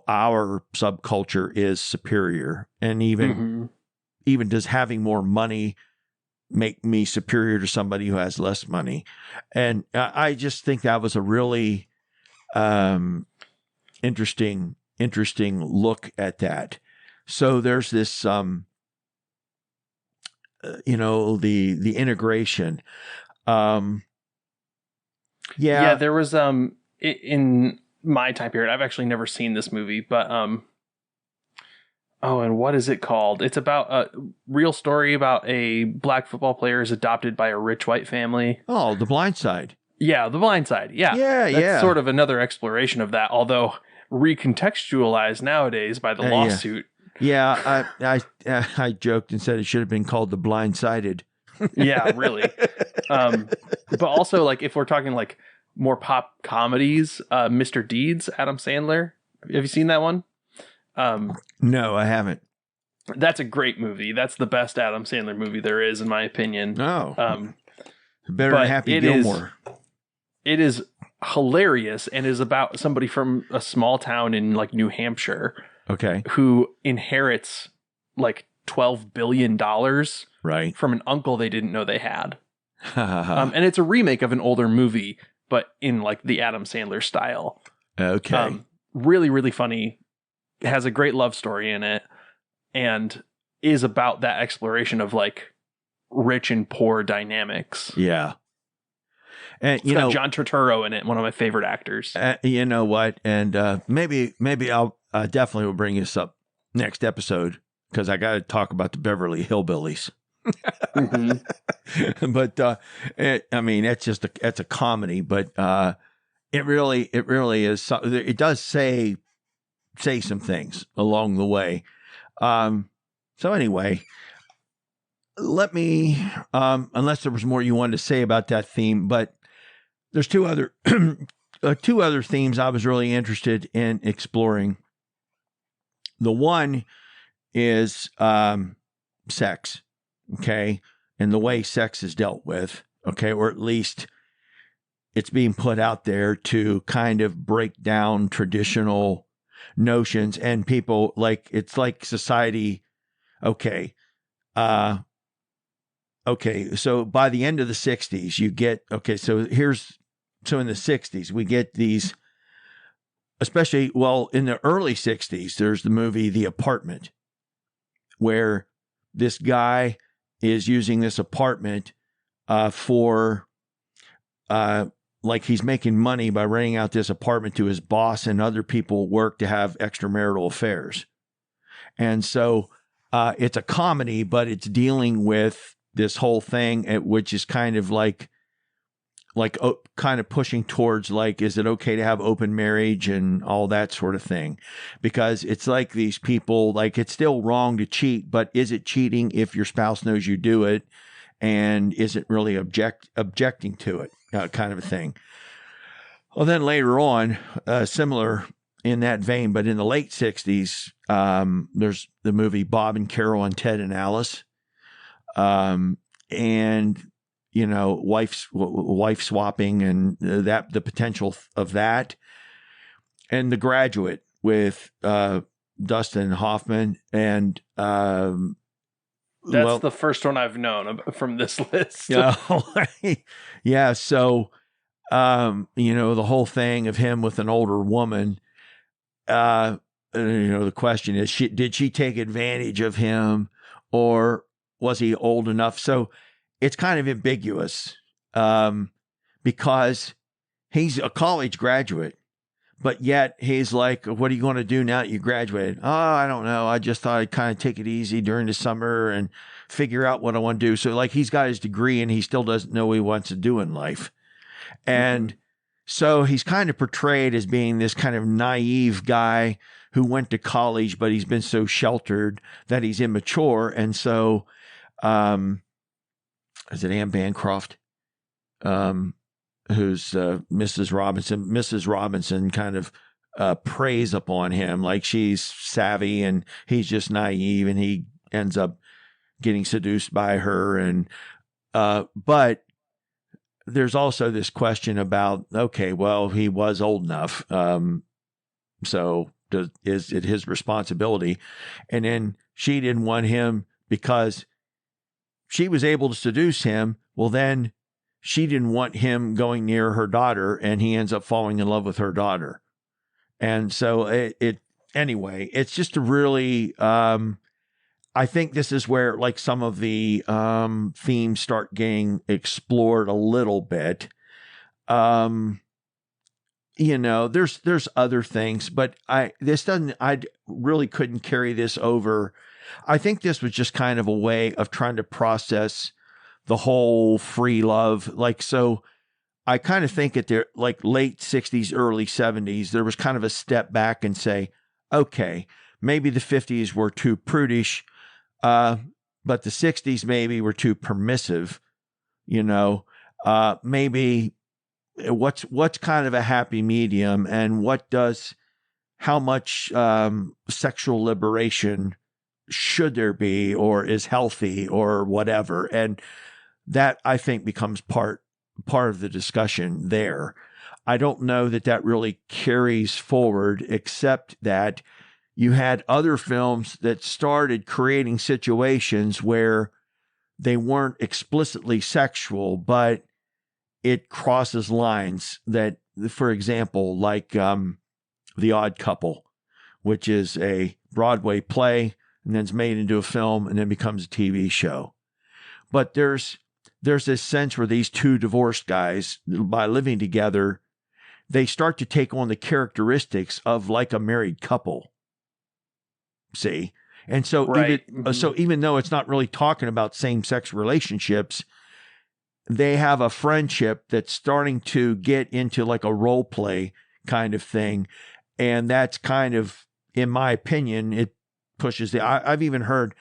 our subculture is superior. And even does having more money make me superior to somebody who has less money? And I just think that was a really interesting look at that. So there's this, the integration. Yeah, there was in my time period, I've actually never seen this movie, but and what is it called? It's about a real story about a black football player is adopted by a rich white family. Oh, The Blind Side. Yeah, The Blind Side. Yeah. That's sort of another exploration of that, although recontextualized nowadays by the lawsuit. Yeah, I joked and said it should have been called The Blindsided. Yeah, really. But also, like, if we're talking like more pop comedies, Mr. Deeds, Adam Sandler. Have you seen that one? No, I haven't. That's a great movie. That's the best Adam Sandler movie there is, in my opinion. Oh, better than Happy Gilmore. It is hilarious and is about somebody from a small town in like New Hampshire. Okay. Who inherits like $12 billion right from an uncle they didn't know they had. And it's a remake of an older movie, but in like the Adam Sandler style. Okay. Really, really funny. It has a great love story in it and is about that exploration of like rich and poor dynamics. Yeah. And it's got John Turturro in it, one of my favorite actors. You know what? And maybe I'll definitely will bring this up next episode, because I got to talk about the Beverly Hillbillies. But it's a comedy, but it really is. It does say some things along the way. So anyway, let me unless there was more you wanted to say about that theme, but there's two other themes I was really interested in exploring. The one is sex, okay, and the way sex is dealt with, okay, or at least it's being put out there to kind of break down traditional notions, and people like, it's like society, okay, so by the end of the 60s, you get, so in the 60s, we get these, especially, in the early 60s, there's the movie The Apartment, where this guy is using this apartment for, like, he's making money by renting out this apartment to his boss and other people at work to have extramarital affairs. And so it's a comedy, but it's dealing with this whole thing, which is kind of like kind of pushing towards, like, is it okay to have open marriage and all that sort of thing? Because it's like these people, like, it's still wrong to cheat, but is it cheating if your spouse knows you do it? And is it really objecting to it, kind of a thing? Well, then later on, similar in that vein, but in the late 60s, there's the movie Bob and Carol and Ted and Alice. And wife swapping and the potential of that, and The Graduate with Dustin Hoffman and that's the first one I've known from this list. Yeah. So, the whole thing of him with an older woman, the question is, did she take advantage of him, or was he old enough? So it's kind of ambiguous, because he's a college graduate, but yet he's like, what are you going to do now that you graduated? Oh, I don't know. I just thought I'd kind of take it easy during the summer and figure out what I want to do. So like, he's got his degree and he still doesn't know what he wants to do in life. And so he's kind of portrayed as being this kind of naive guy who went to college, but he's been so sheltered that he's immature. And so, is it Anne Bancroft? Who's Mrs. Robinson. Mrs. Robinson kind of preys upon him like she's savvy and he's just naive, and he ends up getting seduced by her. And but there's also this question about, okay, well, he was old enough, so is it his responsibility? And then she didn't want him because she was able to seduce him. Well, then she didn't want him going near her daughter, and he ends up falling in love with her daughter. And so anyway, it's just a really, I think this is where like some of the themes start getting explored a little bit. There's other things, but I really couldn't carry this over. I think this was just kind of a way of trying to process the whole free love. Like, so I kind of think at the like late 60s, early 70s, there was kind of a step back and say, okay, maybe the 50s were too prudish, but the 60s maybe were too permissive, maybe what's kind of a happy medium, and how much sexual liberation should there be, or is healthy, or whatever. And that, I think, becomes part of the discussion there. I don't know that really carries forward, except that you had other films that started creating situations where they weren't explicitly sexual, but it crosses lines that, for example, like The Odd Couple, which is a Broadway play and then it's made into a film and then becomes a TV show. But there's this sense where these two divorced guys, by living together, they start to take on the characteristics of like a married couple. See? And so, right. Even though it's not really talking about same-sex relationships, they have a friendship that's starting to get into like a role play kind of thing. And that's kind of, in my opinion, it pushes I've even heard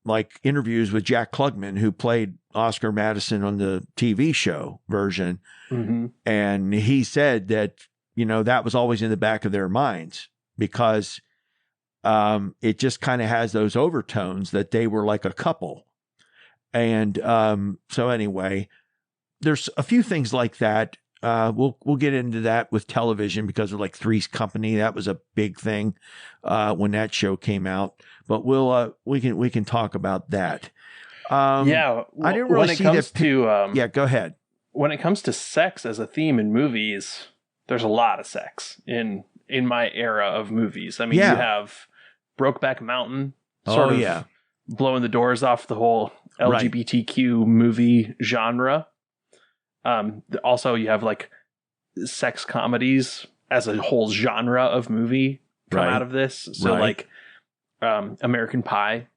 like interviews with Jack Klugman, who played Oscar Madison on the TV show version. Mm-hmm. And he said that, that was always in the back of their minds, because it just kind of has those overtones that they were like a couple. And so anyway, there's a few things like that. We'll get into that with television because of like Three's Company. That was a big thing when that show came out. But we can talk about that. I didn't really see that. Yeah, go ahead. When it comes to sex as a theme in movies, there's a lot of sex in my era of movies. I mean, you have Brokeback Mountain, sort of blowing the doors off the whole LGBTQ movie genre. Also, you have like sex comedies as a whole genre of movie come out of this. So like American Pie,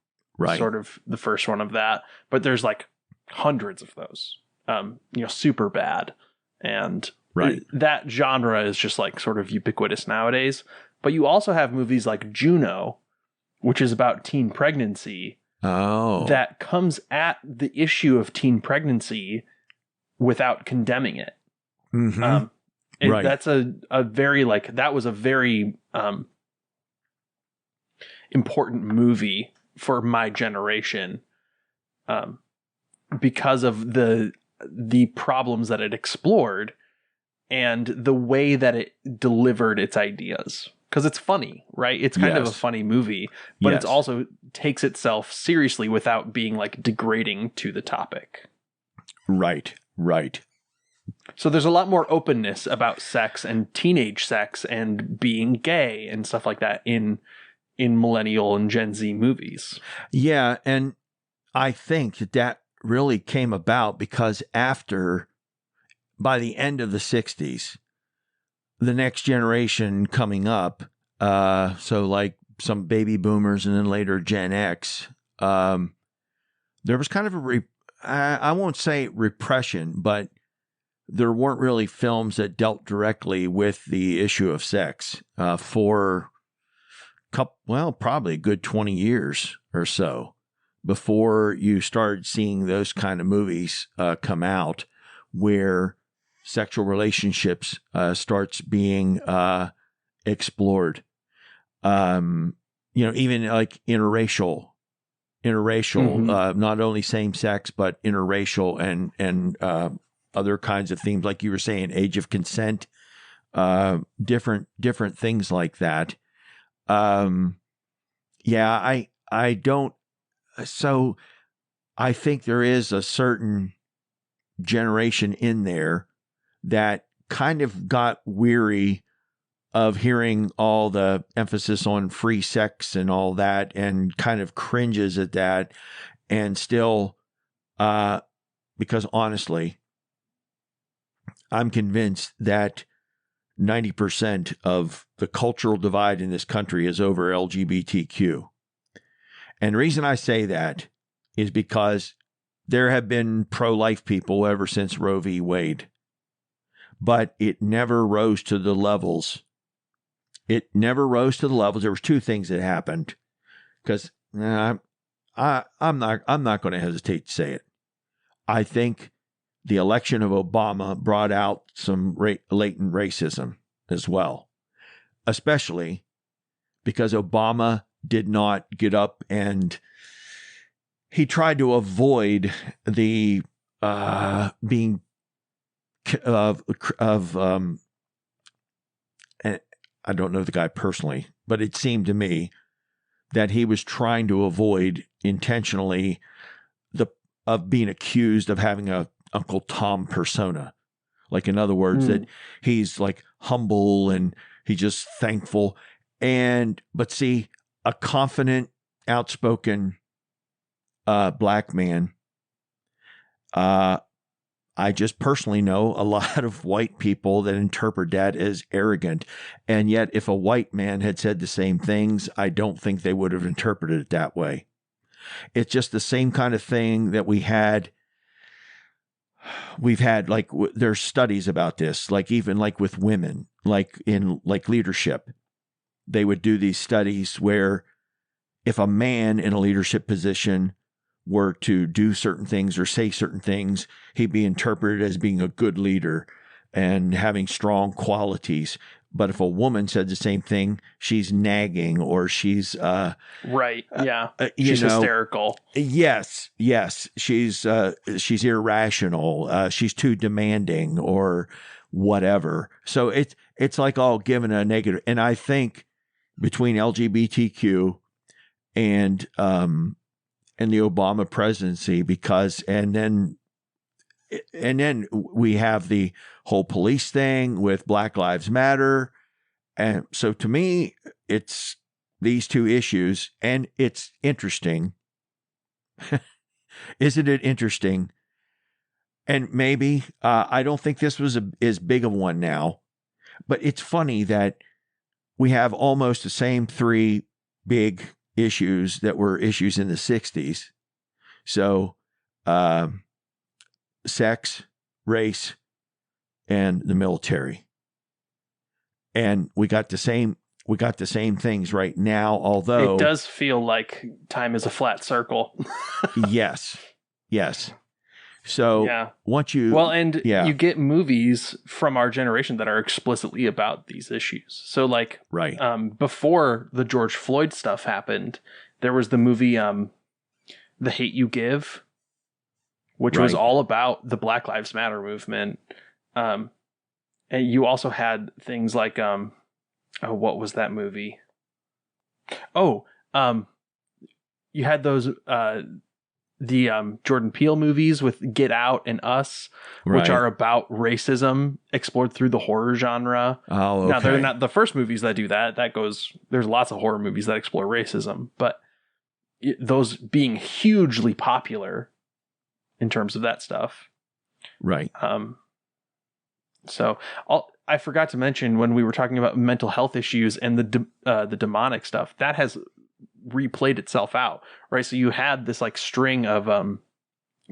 sort of the first one of that. But there's like hundreds of those, Super Bad. And that genre is just like sort of ubiquitous nowadays. But you also have movies like Juno, which is about teen pregnancy. Oh. That comes at the issue of teen pregnancy without condemning it. Mm-hmm. That's a very like, that was a very important movie for my generation. because of the problems that it explored and the way that it delivered its ideas. Because it's funny, right? It's kind of a funny movie, but it's also takes itself seriously without being like degrading to the topic. Right. So there's a lot more openness about sex and teenage sex and being gay and stuff like that in millennial and Gen Z movies. Yeah, and I think that really came about because by the end of the 60s, the next generation coming up, so like some baby boomers and then later Gen X, there was kind of I won't say repression, but there weren't really films that dealt directly with the issue of sex for probably a good 20 years or so before you started seeing those kind of movies come out where sexual relationships starts being explored. Even like interracial, not only same sex, but interracial and other kinds of themes, like you were saying, age of consent, different things like that. I don't. So I think there is a certain generation in there that kind of got weary of hearing all the emphasis on free sex and all that and kind of cringes at that. And still, because honestly, I'm convinced that 90% of the cultural divide in this country is over LGBTQ. And the reason I say that is because there have been pro-life people ever since Roe v. Wade, but it never rose to the levels. There was two things that happened, because I'm not going to hesitate to say it. I think the election of Obama brought out some latent racism as well, especially because Obama did not get up and he tried to avoid the being of I don't know the guy personally, but it seemed to me that he was trying to avoid intentionally of being accused of having a Uncle Tom persona. Like, in other words, that he's like humble and he's just thankful. But see, a confident, outspoken black man, I just personally know a lot of white people that interpret that as arrogant. And yet, if a white man had said the same things, I don't think they would have interpreted it that way. It's just the same kind of thing that we've had, like, there's studies about this, like even like with women, like in like leadership, they would do these studies where if a man in a leadership position were to do certain things or say certain things, he'd be interpreted as being a good leader and having strong qualities. But if a woman said the same thing, she's nagging or she's right. Yeah. She's hysterical. Yes. She's irrational. She's too demanding or whatever. So it's like all given a negative. And I think between LGBTQ and the Obama presidency, and then we have the whole police thing with Black Lives Matter. And so to me, it's these two issues, and it's interesting. Isn't it interesting? And maybe, I don't think this was as big of one now, but it's funny that we have almost the same three big issues that were issues in the 60s. So, sex, race, and the military. And we got the same things right now, although it does feel like time is a flat circle. Yes. So once you you get movies from our generation that are explicitly about these issues. So like before the George Floyd stuff happened, there was the movie The Hate U Give, which was all about the Black Lives Matter movement. And you also had things like, what was that movie? You had those, the Jordan Peele movies with Get Out and Us, which are about racism explored through the horror genre. Oh, okay. Now, they're not the first movies that do that. There's lots of horror movies that explore racism, but those being hugely popular in terms of that stuff. Right. So I forgot to mention when we were talking about mental health issues and the demonic stuff, that has replayed itself out, right? So you had this like string of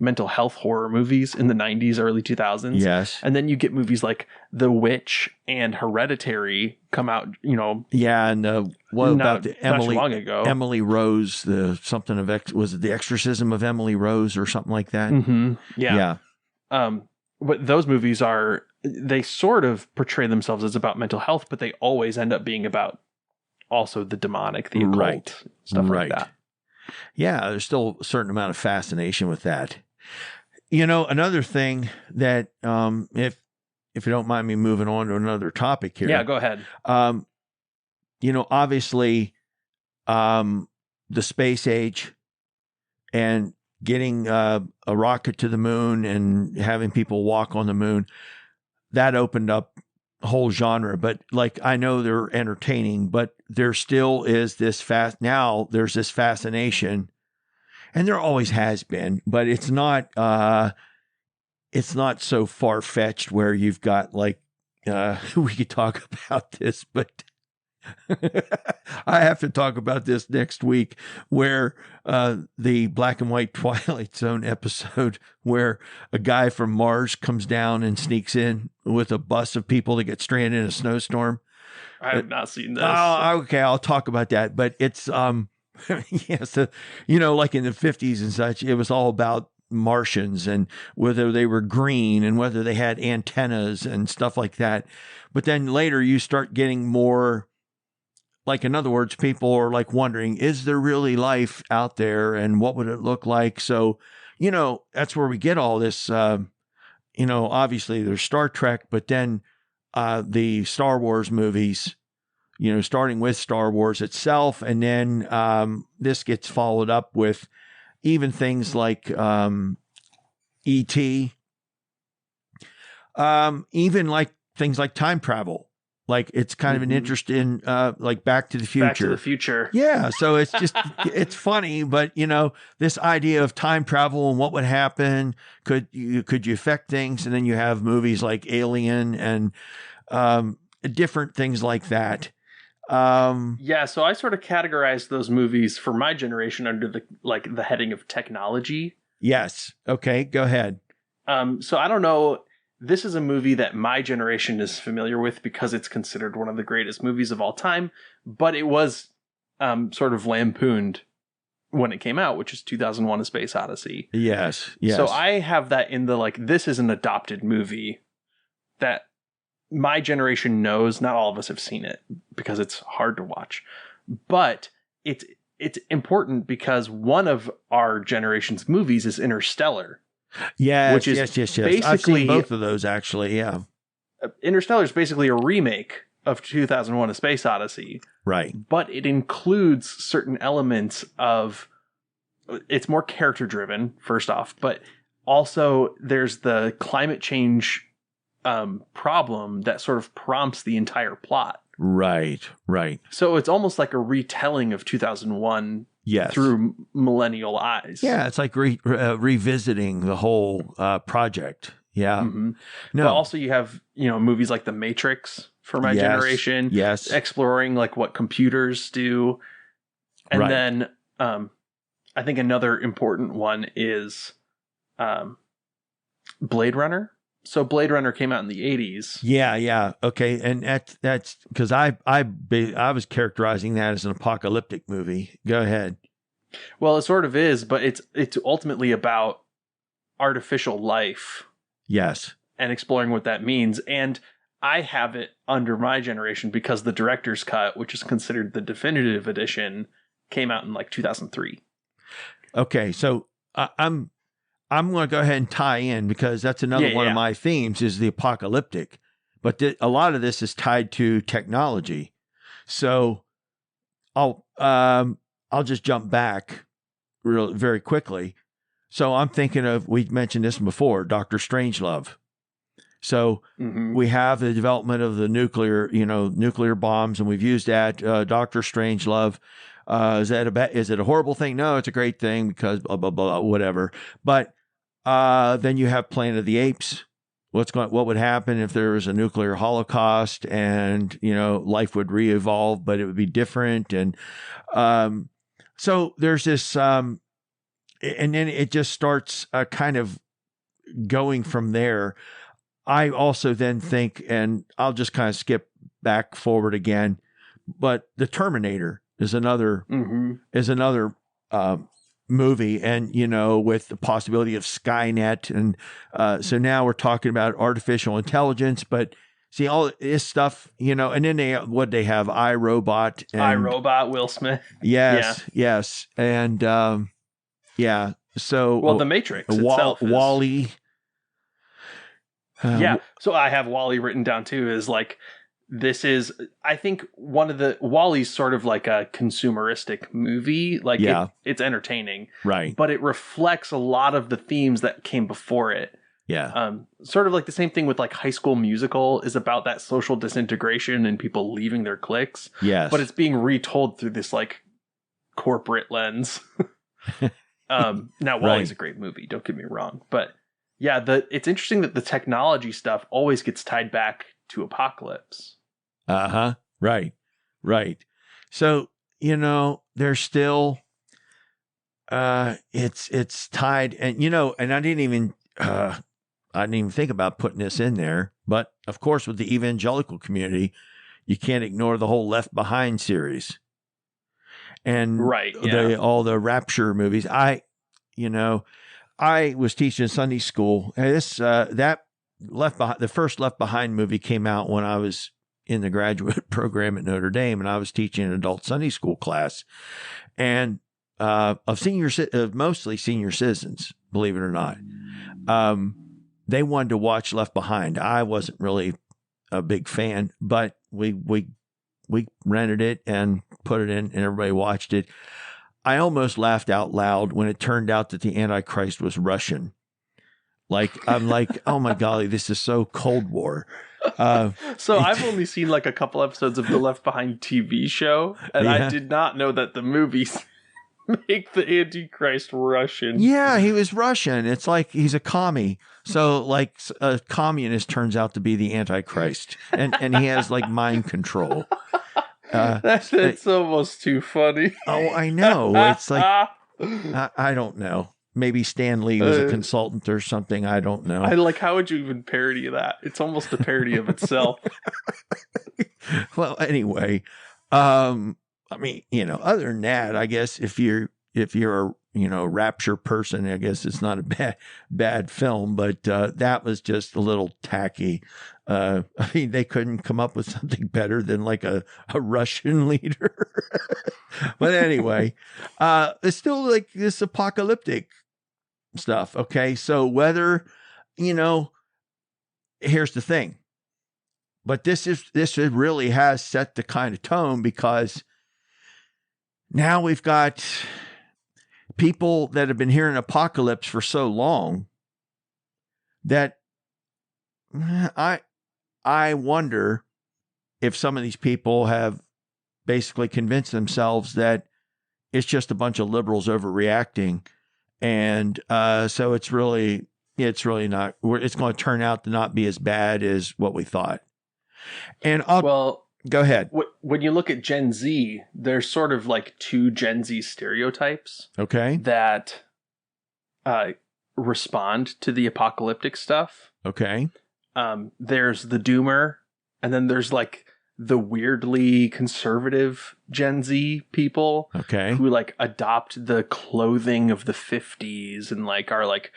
mental health horror movies in the 90s, early 2000s. Yes. And then you get movies like The Witch and Hereditary come out, Yeah, and what about the not too long ago. Emily Rose, was it The Exorcism of Emily Rose or something like that? Mm-hmm. Yeah. But those movies they sort of portray themselves as about mental health, but they always end up being about also the demonic, the occult, stuff like that. Yeah, there's still a certain amount of fascination with that. Another thing that, if you don't mind me moving on to another topic here. Yeah, go ahead. Obviously, the space age and getting a rocket to the moon and having people walk on the moon, that opened up whole genre, but like I know they're entertaining, but there still is this there's this fascination, and there always has been, but it's not so far-fetched where you've got like we could talk about this, but I have to talk about this next week, where the Black and White Twilight Zone episode where a guy from Mars comes down and sneaks in with a bus of people that get stranded in a snowstorm. I have not seen this. Oh, okay, I'll talk about that. But it's yeah, so like in the 50s and such, it was all about Martians and whether they were green and whether they had antennas and stuff like that. But then later you start getting more. Like, in other words, people are like wondering, is there really life out there and what would it look like? So, that's where we get all this, obviously there's Star Trek, but then the Star Wars movies, starting with Star Wars itself. And then this gets followed up with even things like E.T., even like things like time travel. Like it's kind of an interest in like Back to the Future. Back to the Future. Yeah. So it's just, it's funny, but this idea of time travel and what would happen, could you affect things? And then you have movies like Alien and different things like that. Yeah. So I sort of categorized those movies for my generation under the heading of technology. Yes. Okay. Go ahead. So I don't know. This is a movie that my generation is familiar with because it's considered one of the greatest movies of all time, but it was sort of lampooned when it came out, which is 2001: A Space Odyssey. Yes, yes. So I have that in the this is an adopted movie that my generation knows. Not all of us have seen it because it's hard to watch, but it's important because one of our generation's movies is Interstellar. Yeah, which is yes. I've seen both of those actually. Yeah, Interstellar is basically a remake of 2001: A Space Odyssey, right? But it includes certain elements of. It's more character driven, first off, but also there's the climate change problem that sort of prompts the entire plot. Right. So it's almost like a retelling of 2001. Yes. Through millennial eyes. Yeah, it's like revisiting the whole project. Yeah. Mm-hmm. No. But also you have, movies like The Matrix for my generation. Yes. Exploring like what computers do. And then I think another important one is Blade Runner. So Blade Runner came out in the 80s. Yeah. Okay. And that's because I was characterizing that as an apocalyptic movie. Go ahead. Well, it sort of is, but it's ultimately about artificial life. Yes. And exploring what that means. And I have it under my generation because the director's cut, which is considered the definitive edition, came out in like 2003. Okay. So I'm going to go ahead and tie in because that's another one of my themes is the apocalyptic. But a lot of this is tied to technology. So I'll just jump back very quickly. So I'm thinking of, we mentioned this before, Dr. Strangelove. So we have the development of the nuclear bombs, and we've used that. Dr. Strangelove. Is it a horrible thing? No, it's a great thing because blah, blah, blah, whatever. But then you have Planet of the Apes. What would happen if there was a nuclear holocaust and, life would re-evolve, but it would be different. And so there's this, and then it just starts kind of going from there. I also then think, and I'll just kind of skip back forward again, but The Terminator is another movie, and with the possibility of Skynet, and so now we're talking about artificial intelligence. But see all this stuff, and then they have iRobot, Will Smith. Yes, and So The Matrix itself, WALL-E. So I have WALL-E written down too. Is like, this is, I think, one of the WALL-E's sort of like a consumeristic movie. Like, it's entertaining, right? But it reflects a lot of the themes that came before it. Yeah. Sort of like the same thing with like High School Musical is about that social disintegration and people leaving their cliques. Yes. But it's being retold through this like corporate lens. Now WALL-E's a great movie, don't get me wrong, but yeah, it's interesting that the technology stuff always gets tied back to apocalypse. Right. So, there's still, it's tied, and, and I didn't even think about putting this in there, but of course, with the evangelical community, you can't ignore the whole Left Behind series. And all the Rapture movies. I was teaching Sunday school. The first Left Behind movie came out when I was in the graduate program at Notre Dame, and I was teaching an adult Sunday school class, and of mostly senior citizens, believe it or not. They wanted to watch Left Behind. I wasn't really a big fan, but we rented it and put it in, and everybody watched it. I almost laughed out loud when it turned out that the Antichrist was Russian. I'm like, oh my golly, this is so Cold War. So I've only seen like a couple episodes of the Left Behind TV show, and I did not know that the movies make the Antichrist Russian. Yeah, he was Russian. It's like he's a commie. So like a communist turns out to be the Antichrist, and he has like mind control. It's almost too funny. Oh, I know. It's like, I don't know. Maybe Stan Lee was a consultant or something. I don't know. How would you even parody that? It's almost a parody of itself. Well, anyway, other than that, I guess if you're a Rapture person, I guess it's not a bad film, but that was just a little tacky. They couldn't come up with something better than like a Russian leader. But anyway, it's still like this apocalyptic stuff. Okay. So whether, here's the thing, but this really has set the kind of tone, because now we've got people that have been hearing apocalypse for so long that I wonder if some of these people have basically convinced themselves that it's just a bunch of liberals overreacting. And so it's really not, it's going to turn out to not be as bad as what we thought. And go ahead. When you look at Gen Z, there's sort of like two Gen Z stereotypes. Okay. That respond to the apocalyptic stuff. Okay. There's the doomer, and then there's like the weirdly conservative Gen Z people. Okay. Who like adopt the clothing of the 50s and like are like,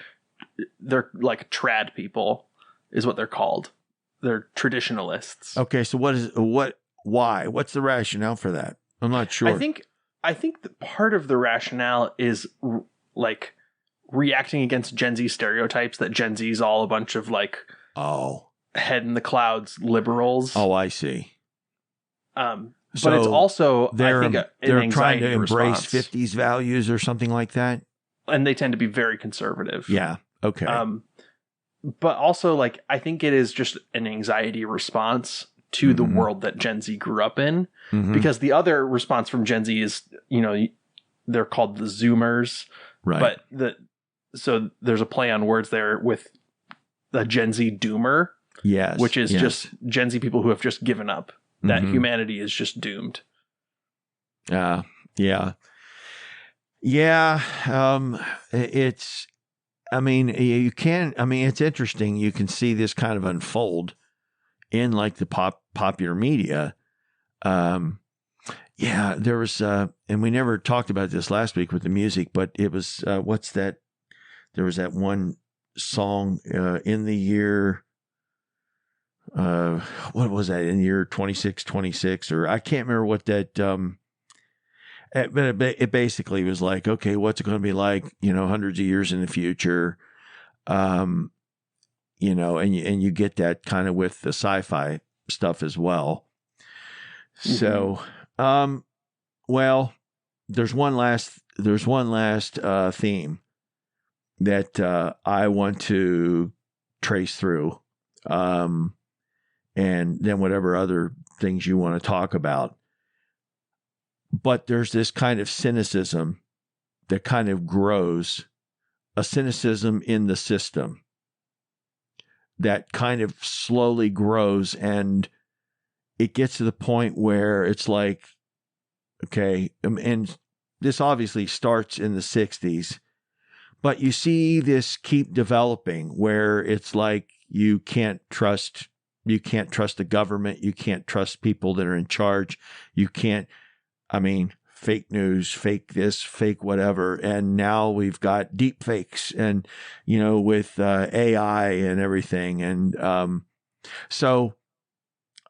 they're like trad people is what they're called. They're traditionalists. Okay. So why? What's the rationale for that? I'm not sure. I think that part of the rationale is like reacting against Gen Z stereotypes that Gen Z is all a bunch of like head in the clouds liberals. Oh, I see. But it's also, I think, they're trying to response. embrace 50s values or something like that. And they tend to be very conservative. Yeah. Okay. But also, like, I think it is just an anxiety response to the world that Gen Z grew up in. Because the other response from Gen Z is, you know, they're called the Zoomers. Right. But so there's a play on words there with the Gen Z doomer. Yes. Which is just Gen Z people who have just given up. That humanity is just doomed. Yeah. Yeah. It's, I mean, it's interesting. You can see this kind of unfold in like the popular media. There was, and we never talked about this last week with the music, but it was, what's that? There was that one song in the year, what was that, in the year 2626, or I can't remember what that, but it basically was like, okay, what's it going to be like, you know, hundreds of years in the future, you know, and you get that kind of with the sci-fi stuff as well. So, well, there's one last theme that I want to trace through, and then whatever other things you want to talk about. But there's this kind of cynicism that kind of grows, a cynicism in the system that kind of slowly grows, and it gets to the point where it's like, okay, and this obviously starts in the 60s, but you see this keep developing where it's like you can't trust the government, you can't trust people that are in charge, fake news, fake this, fake whatever. And now we've got deep fakes and, you know, with AI and everything. And so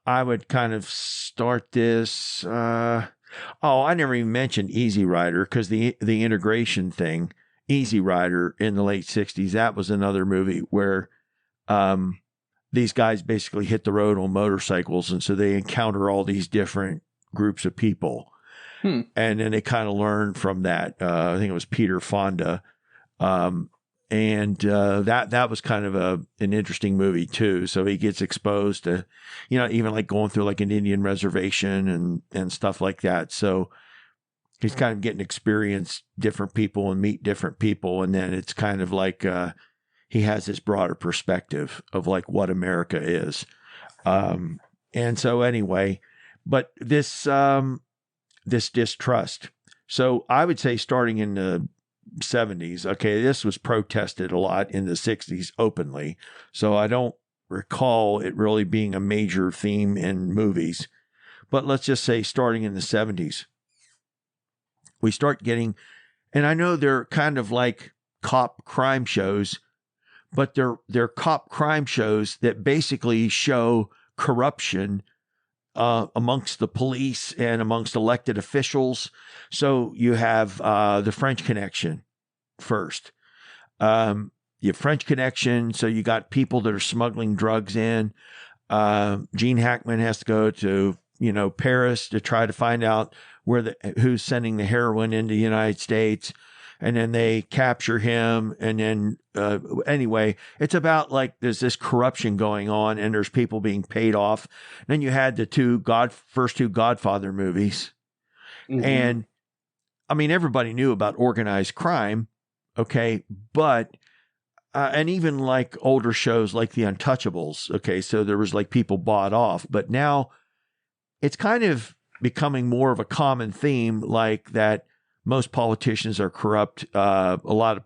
I would kind of start this. I never even mentioned Easy Rider, because the integration thing, Easy Rider in the late 60s, that was another movie where these guys basically hit the road on motorcycles. And so they encounter all these different groups of people. And then they kind of learned from that. I think it was Peter Fonda. That was kind of an interesting movie too. So he gets exposed to, you know, even like going through like an Indian reservation and stuff like that. So he's kind of getting to experience different people and meet different people. And then it's kind of like, he has this broader perspective of like what America is. And so anyway, but this distrust. So I would say starting in the 70s, okay, this was protested a lot in the 60s openly. So I don't recall it really being a major theme in movies. But let's just say starting in the 70s, we start getting, and I know they're kind of like cop crime shows, but they're cop crime shows that basically show corruption amongst the police and amongst elected officials. So you have the French Connection first. You have French Connection, so you got people that are smuggling drugs in. Gene Hackman has to go to, you know, Paris to try to find out who's sending the heroin into the United States. And then they capture him. And then, anyway, it's about like there's this corruption going on and there's people being paid off. And then you had the first two Godfather movies. And I mean, everybody knew about organized crime. Okay. But, and even like older shows like The Untouchables. Okay. So there was like people bought off, but now it's kind of becoming more of a common theme, like that. Most politicians are corrupt. A lot of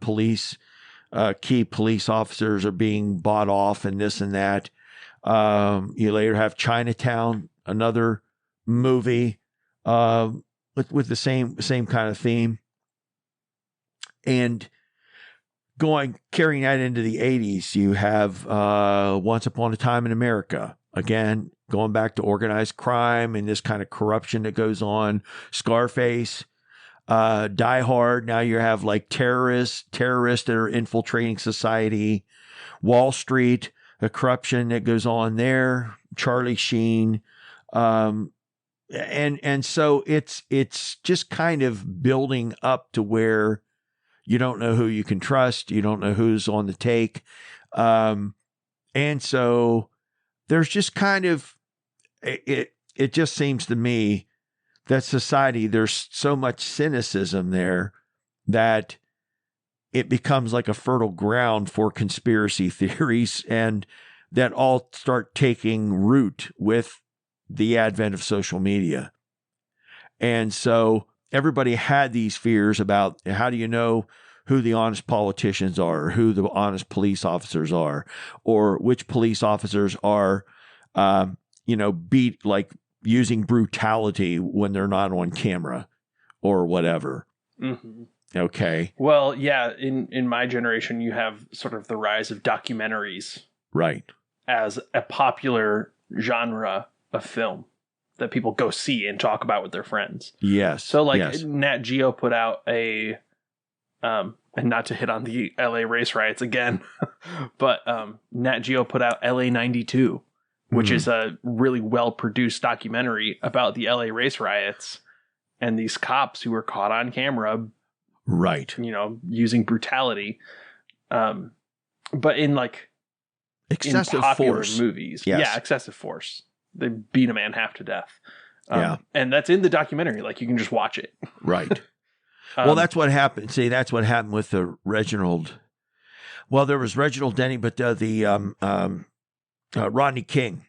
key police officers are being bought off and this and that. You later have Chinatown, another movie with the same kind of theme. And carrying that into the 80s, you have Once Upon a Time in America. Again, going back to organized crime and this kind of corruption that goes on. Scarface. Die Hard. Now you have like terrorists that are infiltrating society. Wall Street, the corruption that goes on there. Charlie Sheen. And so it's just kind of building up to where you don't know who you can trust. You don't know who's on the take. And so there's just kind of, it just seems to me that society, there's so much cynicism there that it becomes like a fertile ground for conspiracy theories, and that all start taking root with the advent of social media. And so everybody had these fears about, how do you know who the honest politicians are, or who the honest police officers are, or which police officers are, beat like using brutality when they're not on camera or whatever. Mm-hmm. Okay. Well, yeah, in my generation, you have sort of the rise of documentaries. Right. As a popular genre of film that people go see and talk about with their friends. Yes. So like yes. Nat Geo put out a, and not to hit on the LA race riots again, but Nat Geo put out LA 92, which is a really well-produced documentary about the LA race riots and these cops who were caught on camera, right, using brutality, but in like excessive force movies. Yes. Yeah, excessive force. They beat a man half to death. Yeah. And that's in the documentary. Like, you can just watch it. Right. Well, that's what happened. See, that's what happened with the Reginald. Well, there was Reginald Denny, but the Rodney King.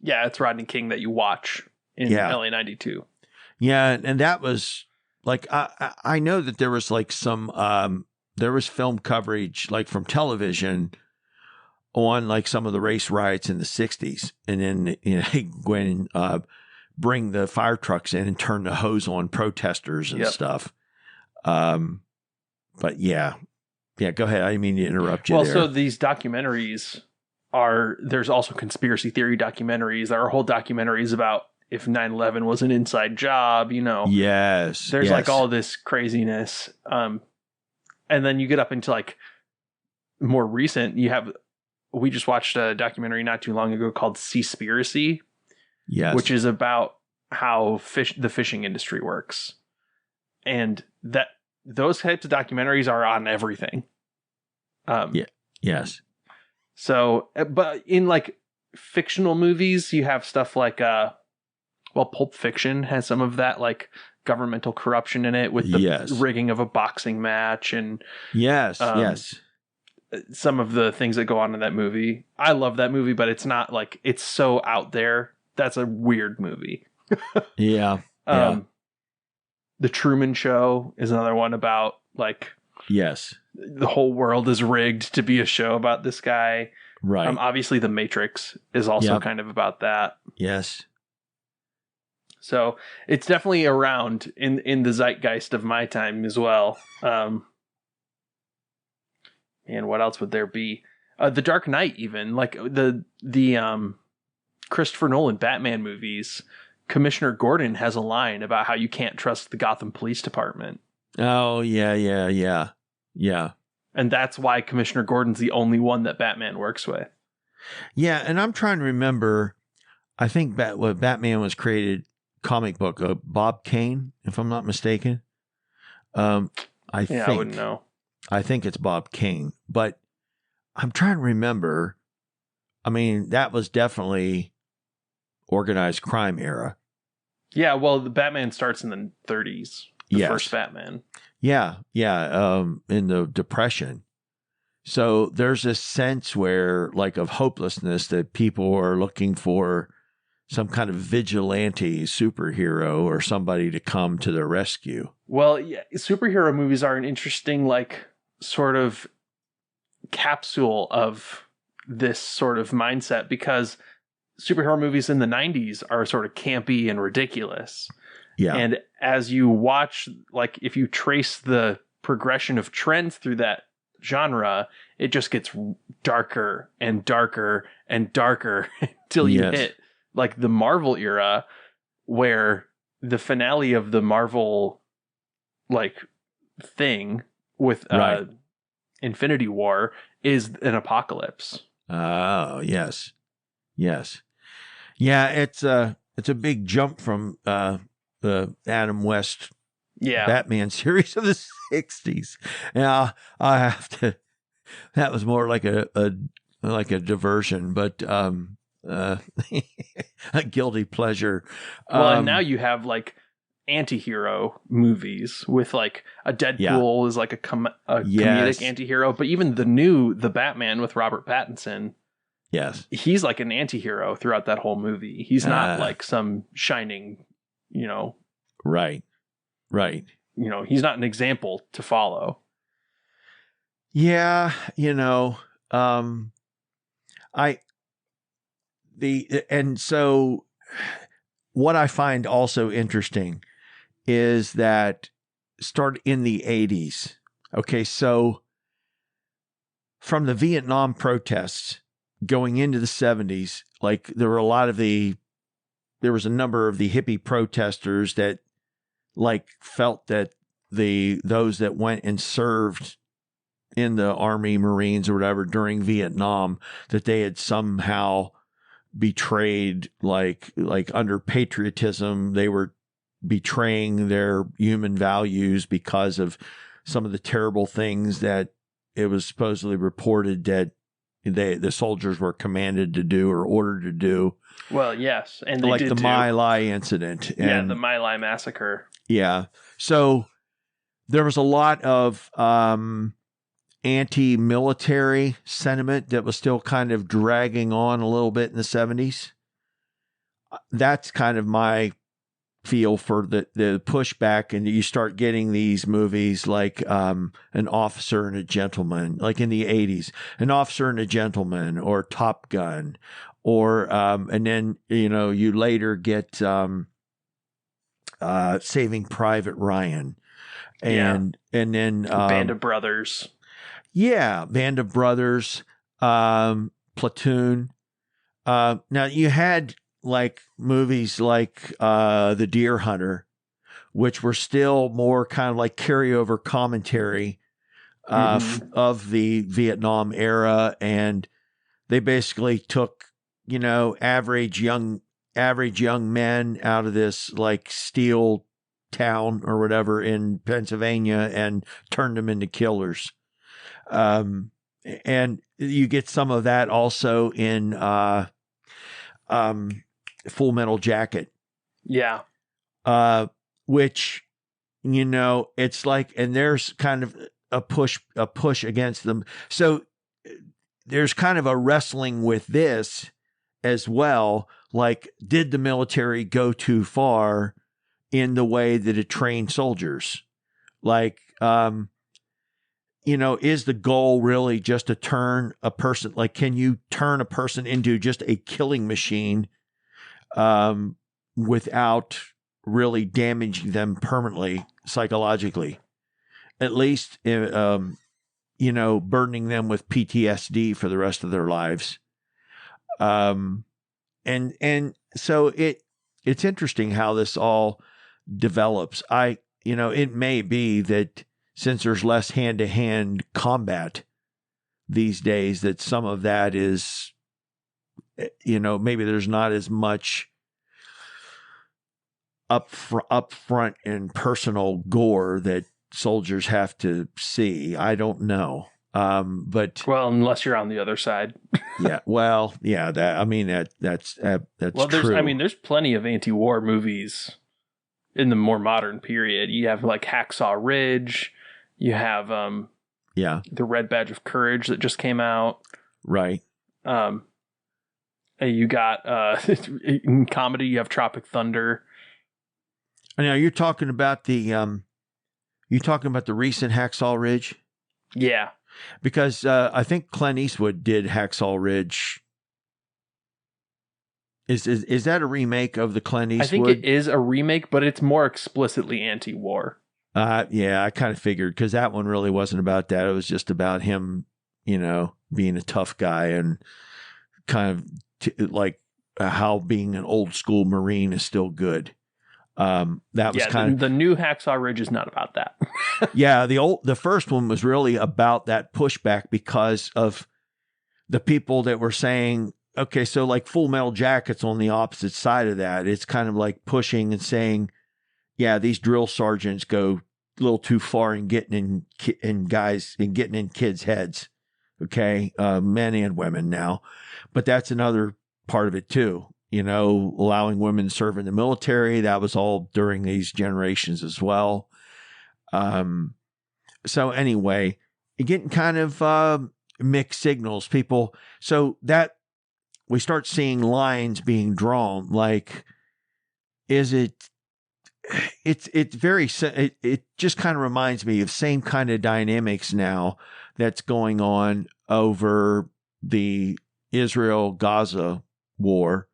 Yeah, it's Rodney King that you watch in LA 92. Yeah, and that was like, I know that there was like some, there was film coverage like from television on like some of the race riots in the 60s. And then, they go in and bring the fire trucks in and turn the hose on protesters and stuff. But yeah, go ahead. I didn't mean to interrupt you there. So these documentaries there's also conspiracy theory documentaries. There are whole documentaries about if 9/11 was an inside job, Yes. There's like all this craziness. And then you get up into like more recent, we just watched a documentary not too long ago called Seaspiracy. Yes. Which is about how the fishing industry works. And that those types of documentaries are on everything. Yes. So, but in like fictional movies, you have stuff like, Pulp Fiction has some of that like governmental corruption in it with the rigging of a boxing match and yes. Some of the things that go on in that movie. I love that movie, but it's not like, it's so out there. That's a weird movie. Yeah. The Truman Show is another one about like, yes, the whole world is rigged to be a show about this guy. Right. Obviously The Matrix is also kind of about that. Yes. So it's definitely around in the zeitgeist of my time as well. And what else would there be? The Dark Knight, even like the Christopher Nolan Batman movies. Commissioner Gordon has a line about how you can't trust the Gotham Police Department. Oh, yeah. And that's why Commissioner Gordon's the only one that Batman works with. Yeah, and I'm trying to remember, I think Batman was created comic book, Bob Kane, if I'm not mistaken. I wouldn't know. I think it's Bob Kane, but I'm trying to remember. I mean, that was definitely organized crime era. Yeah, well, the Batman starts in the 30s. The first Batman. Yeah. In the Depression. So there's a sense where, like, of hopelessness that people are looking for some kind of vigilante superhero or somebody to come to their rescue. Well, yeah, superhero movies are an interesting, like, sort of capsule of this sort of mindset, because superhero movies in the 90s are sort of campy and ridiculous. Yeah. And as you watch, like, if you trace the progression of trends through that genre, it just gets darker and darker and darker until you hit like the Marvel era, where the finale of the Marvel like thing with Right. Infinity War is an apocalypse. Oh, yes. Yes. Yeah, it's a big jump from the Adam West Yeah. Batman series of the 60s. Now, I have to that was more like a diversion, but a guilty pleasure. Well, and now you have like anti-hero movies with like a Deadpool is like a Yes. comedic anti-hero, but even the Batman with Robert Pattinson, Yes. he's like an anti-hero throughout that whole movie. He's not like some shining, Right. Right. He's not an example to follow. Yeah, and so what I find also interesting is that start in the 80s. Okay, so from the Vietnam protests going into the 70s, like there was a number of the hippie protesters that like felt that those that went and served in the Army, Marines, or whatever during Vietnam, that they had somehow betrayed, like under patriotism, they were betraying their human values because of some of the terrible things that it was supposedly reported that the soldiers were commanded to do or ordered to do. Well, yes, and they like did the too. My Lai incident. Yeah, the My Lai massacre. Yeah. So there was a lot of anti-military sentiment that was still kind of dragging on a little bit in the 70s. That's kind of my feel for the pushback, and you start getting these movies like An Officer and a Gentleman, like in the 80s, An Officer and a Gentleman, or Top Gun, or and then you later get Saving Private Ryan, and then Band of Brothers. Yeah, Band of Brothers, Platoon. Now you had like movies like The Deer Hunter, which were still more kind of like carryover commentary of the Vietnam era, and they basically took average young men out of this like steel town or whatever in Pennsylvania and turned them into killers. And you get some of that also in Full Metal Jacket. Yeah. Which, it's like, and there's kind of a push against them. So there's kind of a wrestling with this as well. Like, did the military go too far in the way that it trained soldiers? Like, is the goal really just to turn a person? Like, can you turn a person into just a killing machine without really damaging them permanently psychologically? At least, burdening them with PTSD for the rest of their lives. And so it's interesting how this all develops. It may be that since there's less hand-to-hand combat these days, that some of that is, maybe there's not as much upfront and personal gore that soldiers have to see. I don't know. But unless you're on the other side. Yeah. Well, yeah, that's well, true. There's plenty of anti-war movies in the more modern period. You have like Hacksaw Ridge. You have The Red Badge of Courage that just came out. Right. You got in comedy, you have Tropic Thunder. Now you're talking about the recent Hacksaw Ridge? Yeah. Because I think Clint Eastwood did Hacksaw Ridge. Is that a remake of the Clint Eastwood? I think it is a remake, but it's more explicitly anti-war. Yeah, I kind of figured, because that one really wasn't about that. It was just about him, being a tough guy and kind of like how being an old school Marine is still good. That was kind of the new Hacksaw Ridge is not about that. yeah. The first one was really about that pushback because of the people that were saying, okay, so like Full Metal Jacket's on the opposite side of that. It's kind of like pushing and saying, yeah, these drill sergeants go a little too far in getting in getting in kids' heads. Okay, men and women now, but that's another part of it too. You know, allowing women to serve in the military. That was all during these generations as well. So anyway, you're getting kind of mixed signals, people. So that we start seeing lines being drawn. Like, is it? It's very. It just kind of reminds me of same kind of dynamics now that's going on over the Israel-Gaza war.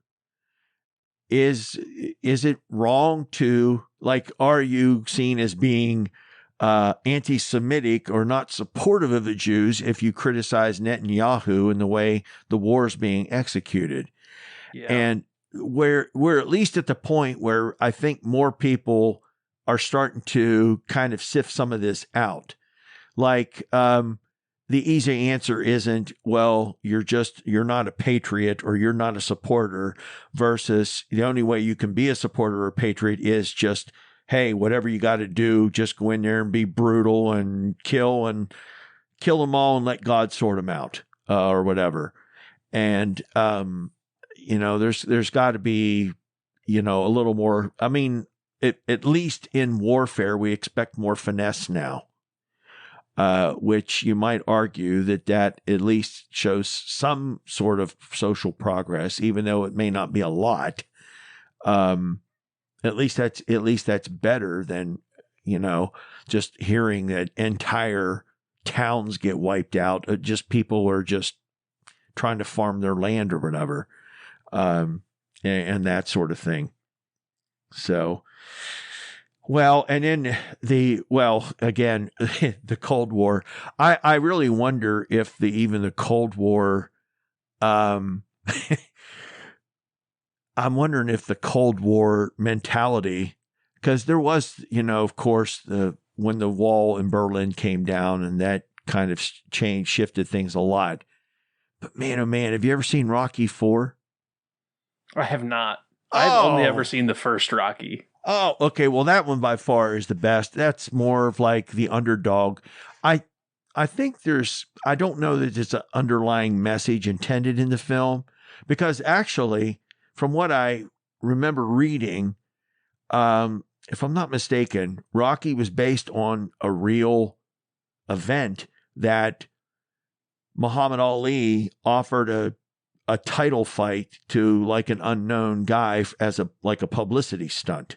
Is it wrong to, like, are you seen as being anti-Semitic or not supportive of the Jews if you criticize Netanyahu and the way the war is being executed? Yeah. And we're at least at the point where I think more people are starting to kind of sift some of this out. Like, the easy answer isn't, well, you're not a patriot or you're not a supporter, versus the only way you can be a supporter or a patriot is just, hey, whatever you got to do, just go in there and be brutal and kill them all and let God sort them out, or whatever. And, there's got to be, a little more. I mean, at least in warfare, we expect more finesse now. Which you might argue that at least shows some sort of social progress, even though it may not be a lot. At least that's better than, just hearing that entire towns get wiped out. Just people are just trying to farm their land or whatever, and that sort of thing. So. Well, and then again, the Cold War. I really wonder if even the Cold War, I'm wondering if the Cold War mentality, because there was, of course, when the wall in Berlin came down, and that kind of shifted things a lot. But man, oh man, have you ever seen Rocky IV? I have not. I've only ever seen the first Rocky. Oh, okay. Well, that one by far is the best. That's more of like the underdog. I think I don't know that there's an underlying message intended in the film, because actually, from what I remember reading, if I'm not mistaken, Rocky was based on a real event that Muhammad Ali offered a title fight to like an unknown guy as a publicity stunt.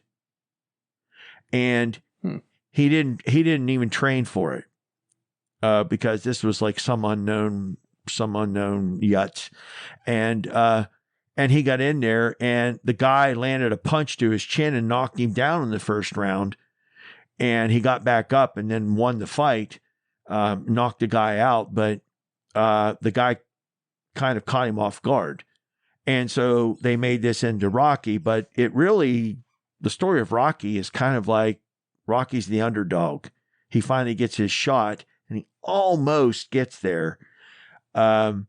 And he didn't even train for it, because this was like some unknown yutz. And he got in there, and the guy landed a punch to his chin and knocked him down in the first round. And he got back up and then won the fight, knocked the guy out. But the guy kind of caught him off guard. And so they made this into Rocky, but the story of Rocky is kind of like Rocky's the underdog. He finally gets his shot, and he almost gets there. But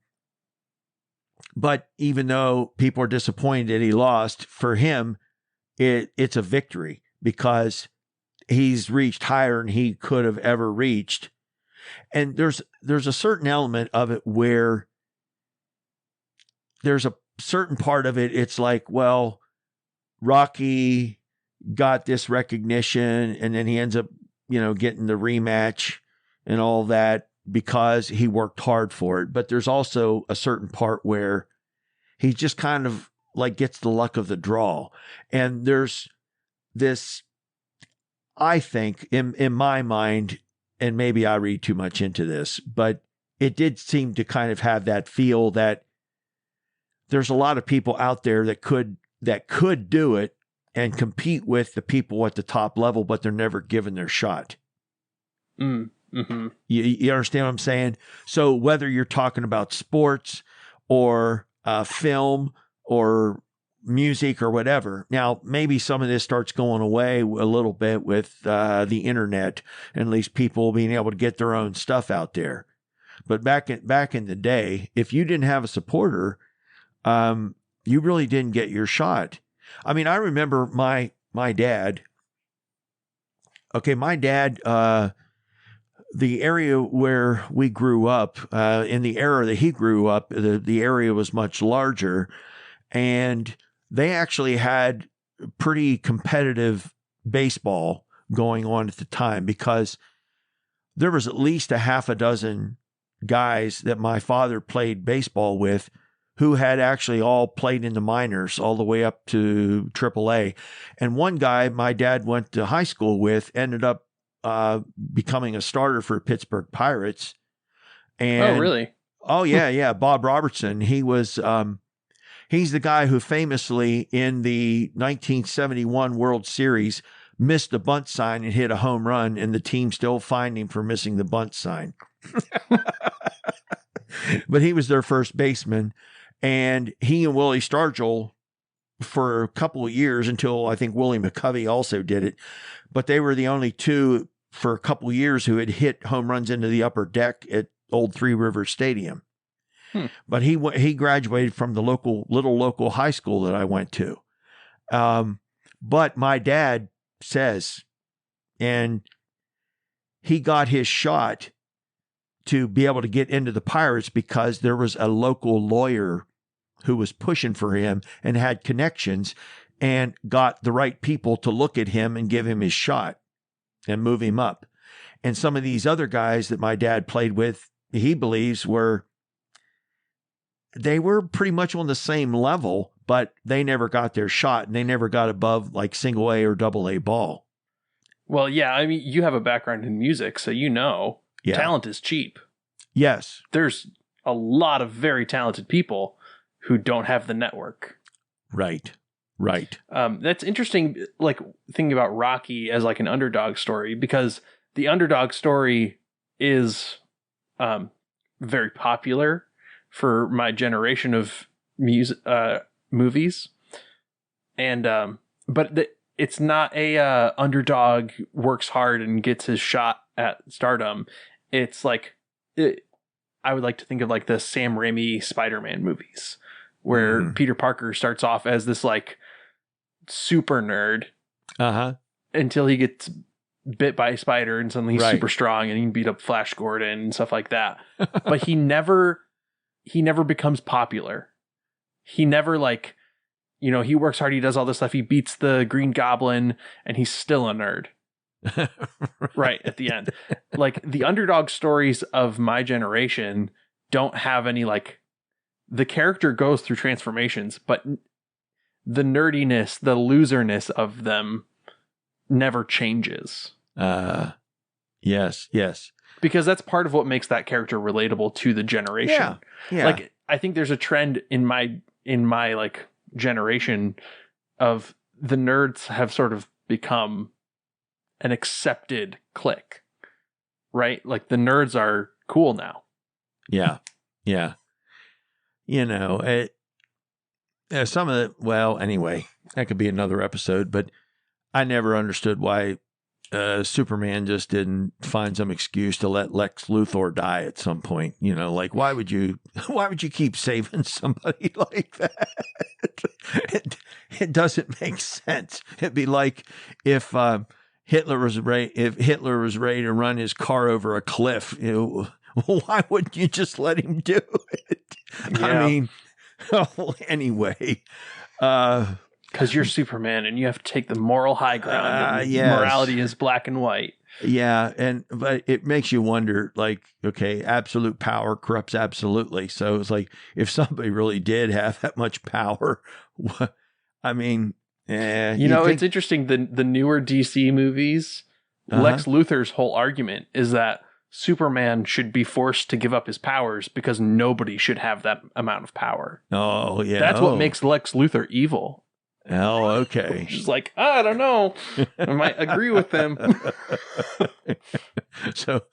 even though people are disappointed that he lost, for him, it's a victory, because he's reached higher than he could have ever reached. And there's a certain element of it where there's a certain part of it. It's like, well, Rocky got this recognition, and then he ends up, getting the rematch and all that because he worked hard for it. But there's also a certain part where he just kind of like gets the luck of the draw. And there's this, I think, in my mind, and maybe I read too much into this, but it did seem to kind of have that feel that there's a lot of people out there that could do it and compete with the people at the top level, but they're never given their shot. Mm-hmm. You understand what I'm saying? So whether you're talking about sports or film or music or whatever. Now, maybe some of this starts going away a little bit with the internet, and at least people being able to get their own stuff out there. But back in the day, if you didn't have a supporter, you really didn't get your shot. I mean, I remember my dad. Okay, my dad, the area where we grew up, in the era that he grew up, the area was much larger, and they actually had pretty competitive baseball going on at the time, because there was at least a half a dozen guys that my father played baseball with who had actually all played in the minors all the way up to AAA. And one guy my dad went to high school with ended up becoming a starter for Pittsburgh Pirates. And, oh, really? Oh, yeah. Bob Robertson. He was, he's the guy who famously in the 1971 World Series missed the bunt sign and hit a home run, and the team still fined him for missing the bunt sign. But he was their first baseman, and he and Willie Stargell for a couple of years, until I think Willie McCovey also did it, but they were the only two for a couple of years who had hit home runs into the upper deck at Old Three Rivers Stadium. But he graduated from the local high school that I went to. But my dad says, and he got his shot to be able to get into the Pirates because there was a local lawyer who was pushing for him and had connections and got the right people to look at him and give him his shot and move him up. And some of these other guys that my dad played with, he believes they were pretty much on the same level, but they never got their shot, and they never got above like single A or double A ball. Well, yeah, I mean, you have a background in music, so talent is cheap. Yes. There's a lot of very talented people who don't have the network. Right. That's interesting, like thinking about Rocky as like an underdog story, because the underdog story is very popular for my generation of movies. And but it's not a underdog works hard and gets his shot at stardom. It's like I would like to think of like the Sam Raimi Spider-Man movies, where Peter Parker starts off as this like super nerd until he gets bit by a spider and suddenly he's super strong and he can beat up Flash Gordon and stuff like that. But he never becomes popular. He never like, he works hard, he does all this stuff, he beats the Green Goblin, and he's still a nerd. Right at the end. Like the underdog stories of my generation don't have any, like, the character goes through transformations, but the nerdiness, the loserness of them never changes. Yes. Because that's part of what makes that character relatable to the generation. Yeah. Like, I think there's a trend in my like generation of the nerds have sort of become an accepted clique, right? Like the nerds are cool now. Yeah. Some of the, well, anyway, that could be another episode, but I never understood why Superman just didn't find some excuse to let Lex Luthor die at some point. Like why would you keep saving somebody like that? It doesn't make sense. It'd be like if Hitler was ready to run his car over a cliff. Why wouldn't you just let him do it? Yeah. I mean, anyway. Because you're Superman and you have to take the moral high ground. Yes. Morality is black and white. Yeah, but it makes you wonder, like, okay, absolute power corrupts absolutely. So it's like, if somebody really did have that much power, I mean, it's interesting. The newer DC movies, Lex Luthor's whole argument is that Superman should be forced to give up his powers because nobody should have that amount of power. Oh, yeah. That's what makes Lex Luthor evil. Oh, okay. She's like, I don't know. I might agree with them. So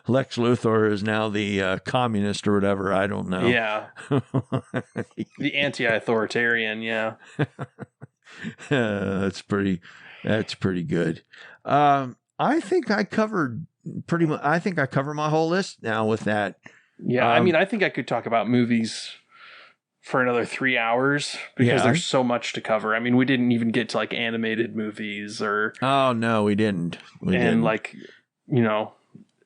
Lex Luthor is now the communist or whatever. I don't know. Yeah. The anti-authoritarian. Yeah. That's pretty good. I think I covered pretty much. I think I covered my whole list now with that. Yeah. I mean, I think I could talk about movies for another 3 hours because there's so much to cover. I mean, we didn't even get to like animated movies or. Oh no, we didn't. Like,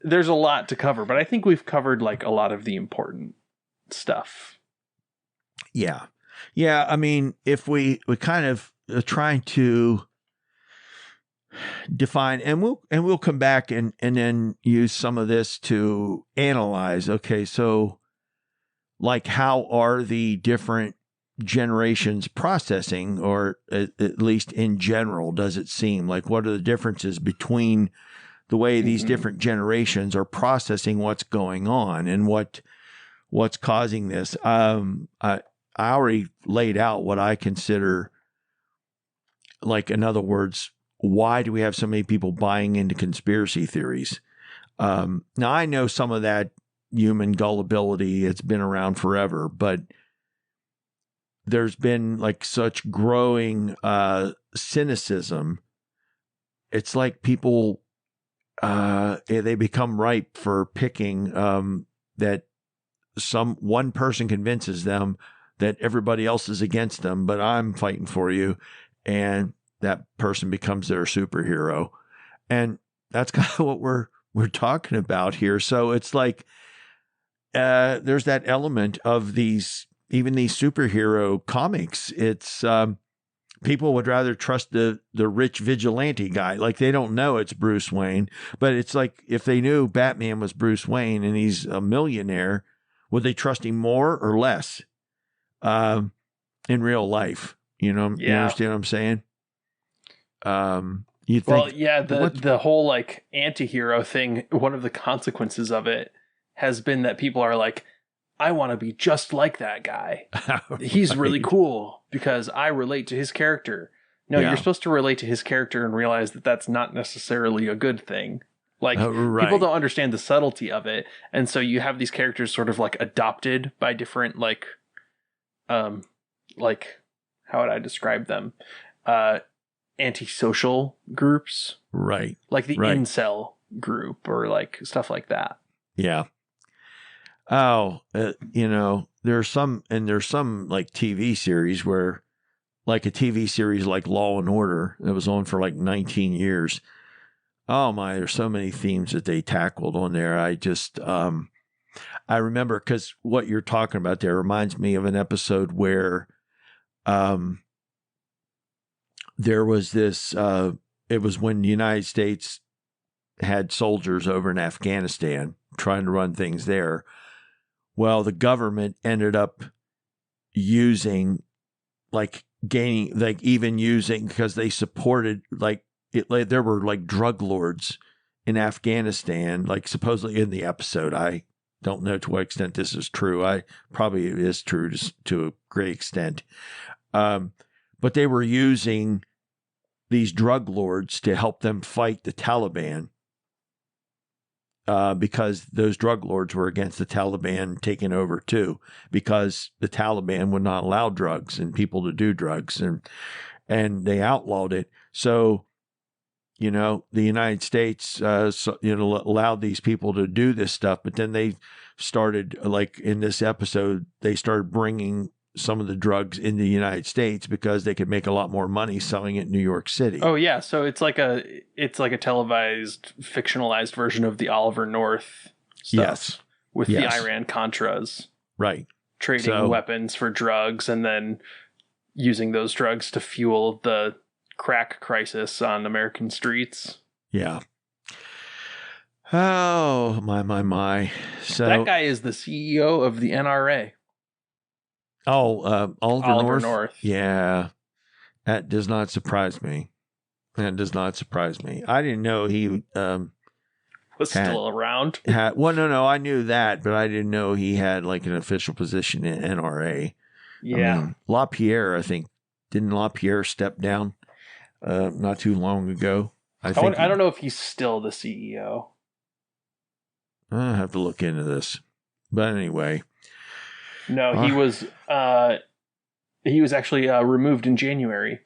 there's a lot to cover, but I think we've covered like a lot of the important stuff. Yeah. Yeah. I mean, if we kind of trying to define, and we'll come back and then use some of this to analyze. Okay. So like, how are the different generations processing, or at least in general, does it seem like, what are the differences between the way these different generations are processing what's going on and what's causing this? I already laid out what I consider, like, in other words, why do we have so many people buying into conspiracy theories? Now, I know some of that human gullibility, it's been around forever, but there's been like such growing cynicism. It's like people, they become ripe for picking that one person convinces them that everybody else is against them, but I'm fighting for you. And that person becomes their superhero. And that's kind of what we're talking about here. So it's like, there's that element of even these superhero comics. It's, people would rather trust the rich vigilante guy. Like, they don't know it's Bruce Wayne, but it's like, if they knew Batman was Bruce Wayne and he's a millionaire, would they trust him more or less? In real life, you understand what I'm saying? You think? Well, yeah, the whole like anti-hero thing, one of the consequences of it has been that people are like, I want to be just like that guy. He's really cool because I relate to his character. No, you're supposed to relate to his character and realize that that's not necessarily a good thing. Like, people don't understand the subtlety of it. And so you have these characters sort of like adopted by different, like, how would I describe them? Antisocial groups. Right. Like the incel group or like stuff like that. Yeah. Oh, there's some like TV series where, like a TV series like Law and Order that was on for like 19 years. Oh my, there's so many themes that they tackled on there. I just, I remember, because what you're talking about there reminds me of an episode where, there was this, it was when the United States had soldiers over in Afghanistan trying to run things there. Well, the government ended up using, like, gaining, like, even using, because they supported, like, there were like drug lords in Afghanistan, like, supposedly in the episode. I don't know to what extent this is true. Probably it is true to a great extent. But they were using these drug lords to help them fight the Taliban. Because those drug lords were against the Taliban taking over too, because the Taliban would not allow drugs and people to do drugs, and they outlawed it. So, the United States, allowed these people to do this stuff, but then they started, like in this episode, they started bringing some of the drugs in the United States because they could make a lot more money selling it in New York City. Oh yeah, so it's like a televised, fictionalized version of the Oliver North stuff. Yes. With the Iran Contras. Right. Trading weapons for drugs and then using those drugs to fuel the crack crisis on American streets. Yeah. Oh, my. So that guy is the CEO of the NRA. Oh, Oliver North. Yeah. That does not surprise me. I didn't know he was still around. No, I knew that, but I didn't know he had like an official position in NRA. Yeah. I mean, LaPierre, I think. Didn't LaPierre step down not too long ago? I don't know if he's still the CEO. I'll have to look into this. But anyway. No, he was actually removed in January.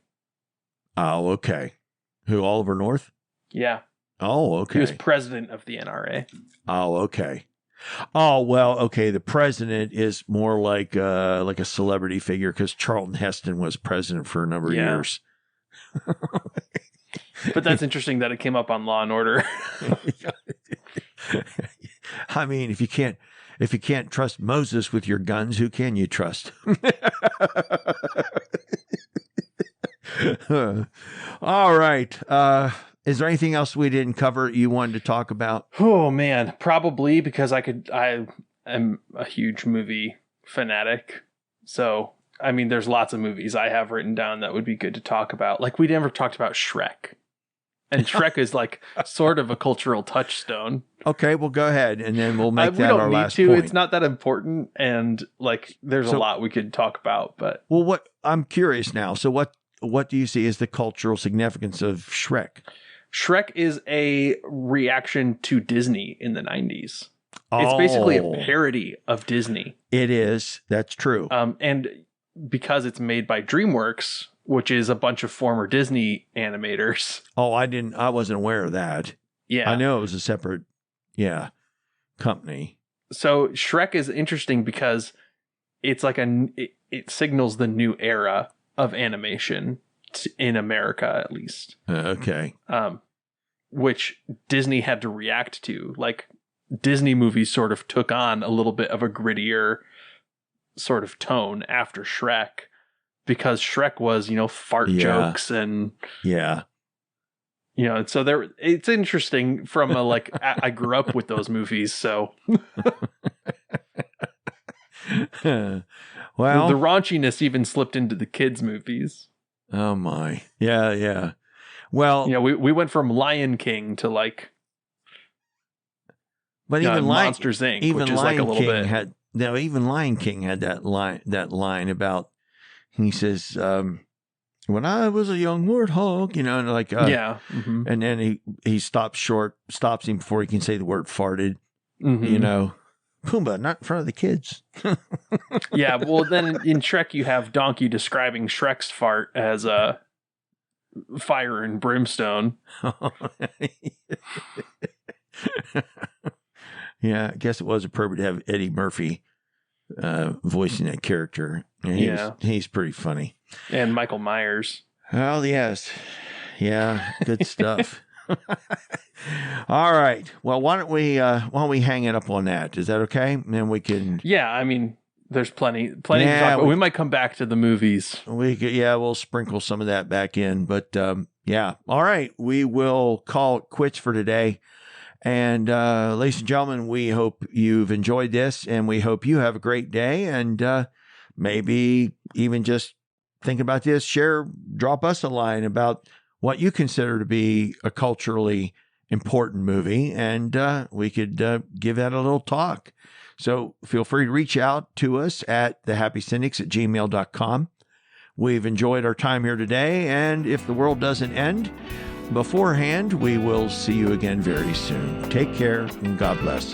Oh, okay. Who, Oliver North? Yeah. Oh, okay. He was president of the NRA. Oh, okay. Oh, well, okay. The president is more like a celebrity figure because Charlton Heston was president for a number of years. But that's interesting that it came up on Law and Order. I mean, if you can't trust Moses with your guns, who can you trust? All right. Is there anything else we didn't cover you wanted to talk about? Oh man, probably because I am a huge movie fanatic. So, I mean, there's lots of movies I have written down that would be good to talk about. Like we never talked about Shrek. And Shrek is like sort of a cultural touchstone. Okay, well go ahead and then we'll make that our last point. point. It's not that important and like there's a lot we could talk about, but well, I'm curious now. So what do you see as the cultural significance of Shrek? Shrek is a reaction to Disney in the 90s. It's basically a parody of Disney. It is. That's true. And because it's made by DreamWorks, which is a bunch of former Disney animators. Oh, I wasn't aware of that. Yeah. I know it was a separate, company. So Shrek is interesting because it's like it signals the new era of animation in America, at least. Okay. Which Disney had to react to. Like Disney movies sort of took on a little bit of a grittier sort of tone after Shrek, because Shrek was, fart jokes and so it's interesting from a like I grew up with those movies, so well, the raunchiness even slipped into the kids' movies. Oh my. Yeah. Well, we went from Lion King to like but even Monsters Inc., even which is Lion like a little King bit even Lion King had that line about, he says, when I was a young warthog, and like, and then he stops him before he can say the word farted, Pumbaa, not in front of the kids. Yeah. Well, then in Shrek, you have Donkey describing Shrek's fart as a fire and brimstone. Yeah. I guess it was appropriate to have Eddie Murphy voicing that character. He's pretty funny. And Michael Myers. Oh, yes. Yeah, good stuff. All right. Well, why don't we hang it up on that? Is that okay? And then we can. Yeah, I mean, there's plenty to talk about. We might come back to the movies. We'll sprinkle some of that back in. But yeah. All right. We will call it quits for today. And ladies and gentlemen, we hope you've enjoyed this, and we hope you have a great day. And maybe even just think about this, drop us a line about what you consider to be a culturally important movie, and we could give that a little talk. So feel free to reach out to us at thehappycynics@gmail.com. We've enjoyed our time here today, and if the world doesn't end beforehand, we will see you again very soon. Take care, and God bless.